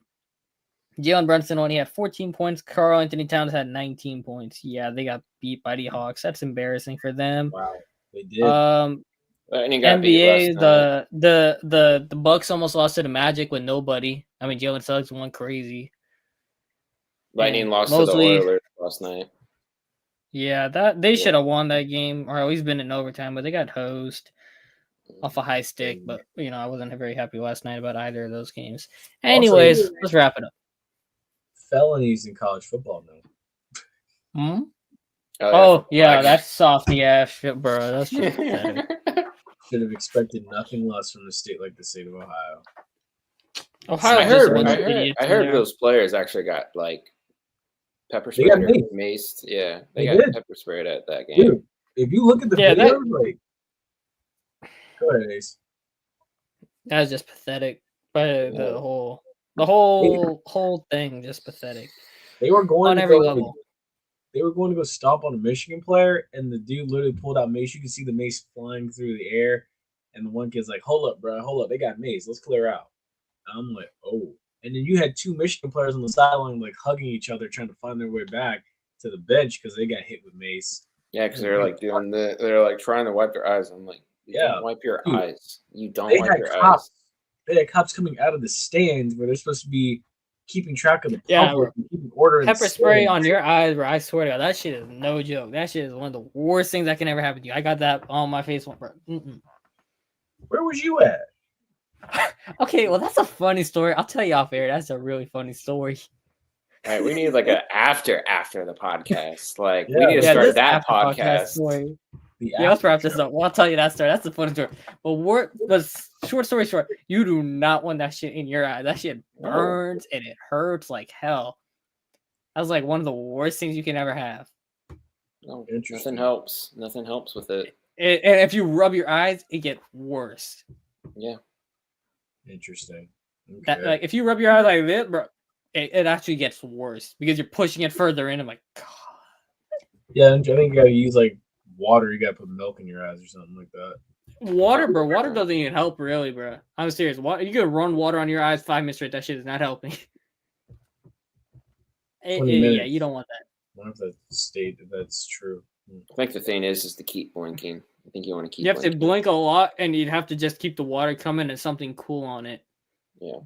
Jalen Brunson only had 14 points. Karl Anthony Towns had 19 points. Yeah, they got beat by the Hawks. That's embarrassing for them. Wow, they did. Lightning got beat NBA, last night. the Bucks almost lost to the Magic with nobody. I mean, Jalen Suggs went crazy. Lightning and lost Mosley- to the Oilers last night. Yeah, that they should have won that game, or at least been in overtime, but they got hosed off a high stick. But I wasn't very happy last night about either of those games. Anyways, let's wrap it up. Felonies in college football now. Hmm? Oh, Oh yeah, Black. that's softy ass shit, bro. That's just pathetic. Should have expected nothing less from a state like the state of Ohio. Ohio I just heard, wants I heard, idiots I in heard there. those players actually got like pepper They sprayed got or maced. maced. Yeah, They got did. pepper sprayed at that game. Dude, if you look at the Yeah, video, like, go ahead, Ace. That was just pathetic. But Yeah. the whole thing just pathetic They were going on to every go, level. They were going to go stomp on a Michigan player, and the dude literally pulled out mace. You could see the mace flying through the air, And the one kid's like, hold up, bro, hold up. They got mace. Let's clear out. I'm like, oh. And then you had two Michigan players on the sideline like hugging each other, trying to find their way back to the bench because they got hit with mace. Yeah, because they're like they're like trying to wipe their eyes. I'm like, you don't wipe your eyes. You don't wipe your eyes. They had cops coming out of the stands where they're supposed to be keeping track of the Yeah, public and keeping order. in the Pepper spray stands. on your eyes, bro. I swear to God, that shit is no joke. That shit is one of the worst things that can ever happen to you. I got that on my face, bro. Mm-mm. Where was you at? Okay, well, that's a funny story. I'll tell you off air. That's a really funny story. All right, we need like a after the podcast. Like we Yeah. need to Yeah, start this that after podcast. story. The Yeah, let's wrap after this up. Well, I'll tell you that story. That's the funny story. But short story short, you do not want that shit in your eye. That shit burns and it hurts like hell. That's like one of the worst things you can ever have. No, Interesting. nothing helps. Nothing helps with it. And if you rub your eyes, it gets worse. Yeah. Interesting. Okay. That, like if you rub your eye like this, bro, it actually gets worse because you're pushing it further in. I'm like, God. Yeah, I think you gotta use like water. You gotta put milk in your eyes or something like that. Water, bro. Water doesn't even help, really, bro. I'm serious. Water, you could run water on your eyes 5 minutes straight. That shit is not helping. 20 Yeah, minutes. you don't want that. I wonder if that's true. I think the thing is to keep blinking. I think you want to keep. You have to blinking. blink a lot, and you'd have to just keep the water coming and something cool on it. Yeah.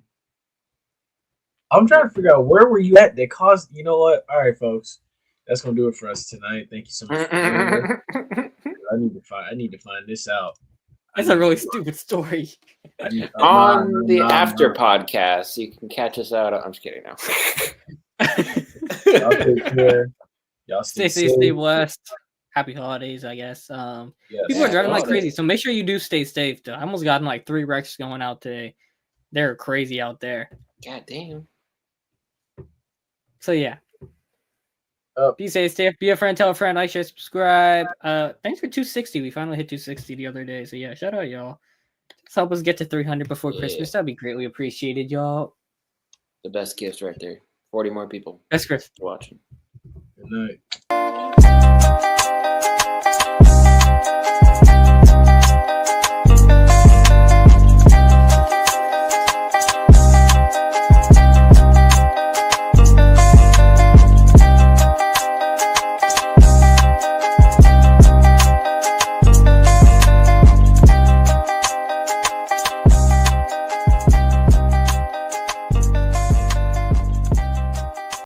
I'm trying to figure out where were you at that caused. You know what? All right, folks, that's gonna do it for us tonight. Thank you so much. For joining us. I need to find this out. That's a really stupid story. On the after podcast, you can catch us out. I'm just kidding now. Y'all take care. Y'all Stay safe, stay blessed. Happy holidays, I guess. Yes. People are driving like Holidays. crazy, so make sure you do stay safe. Though I almost gotten like 3 wrecks going out today. They're crazy out there. God damn. So yeah. Oh. Be safe, be a friend, tell a friend, like, share, subscribe. Thanks for 260. We finally hit 260 the other day. So yeah, shout out y'all. Let's help us get to 300 before Christmas. That'd be greatly appreciated, y'all. The best gift right there. 40 more people That's Chris. watching. Good night.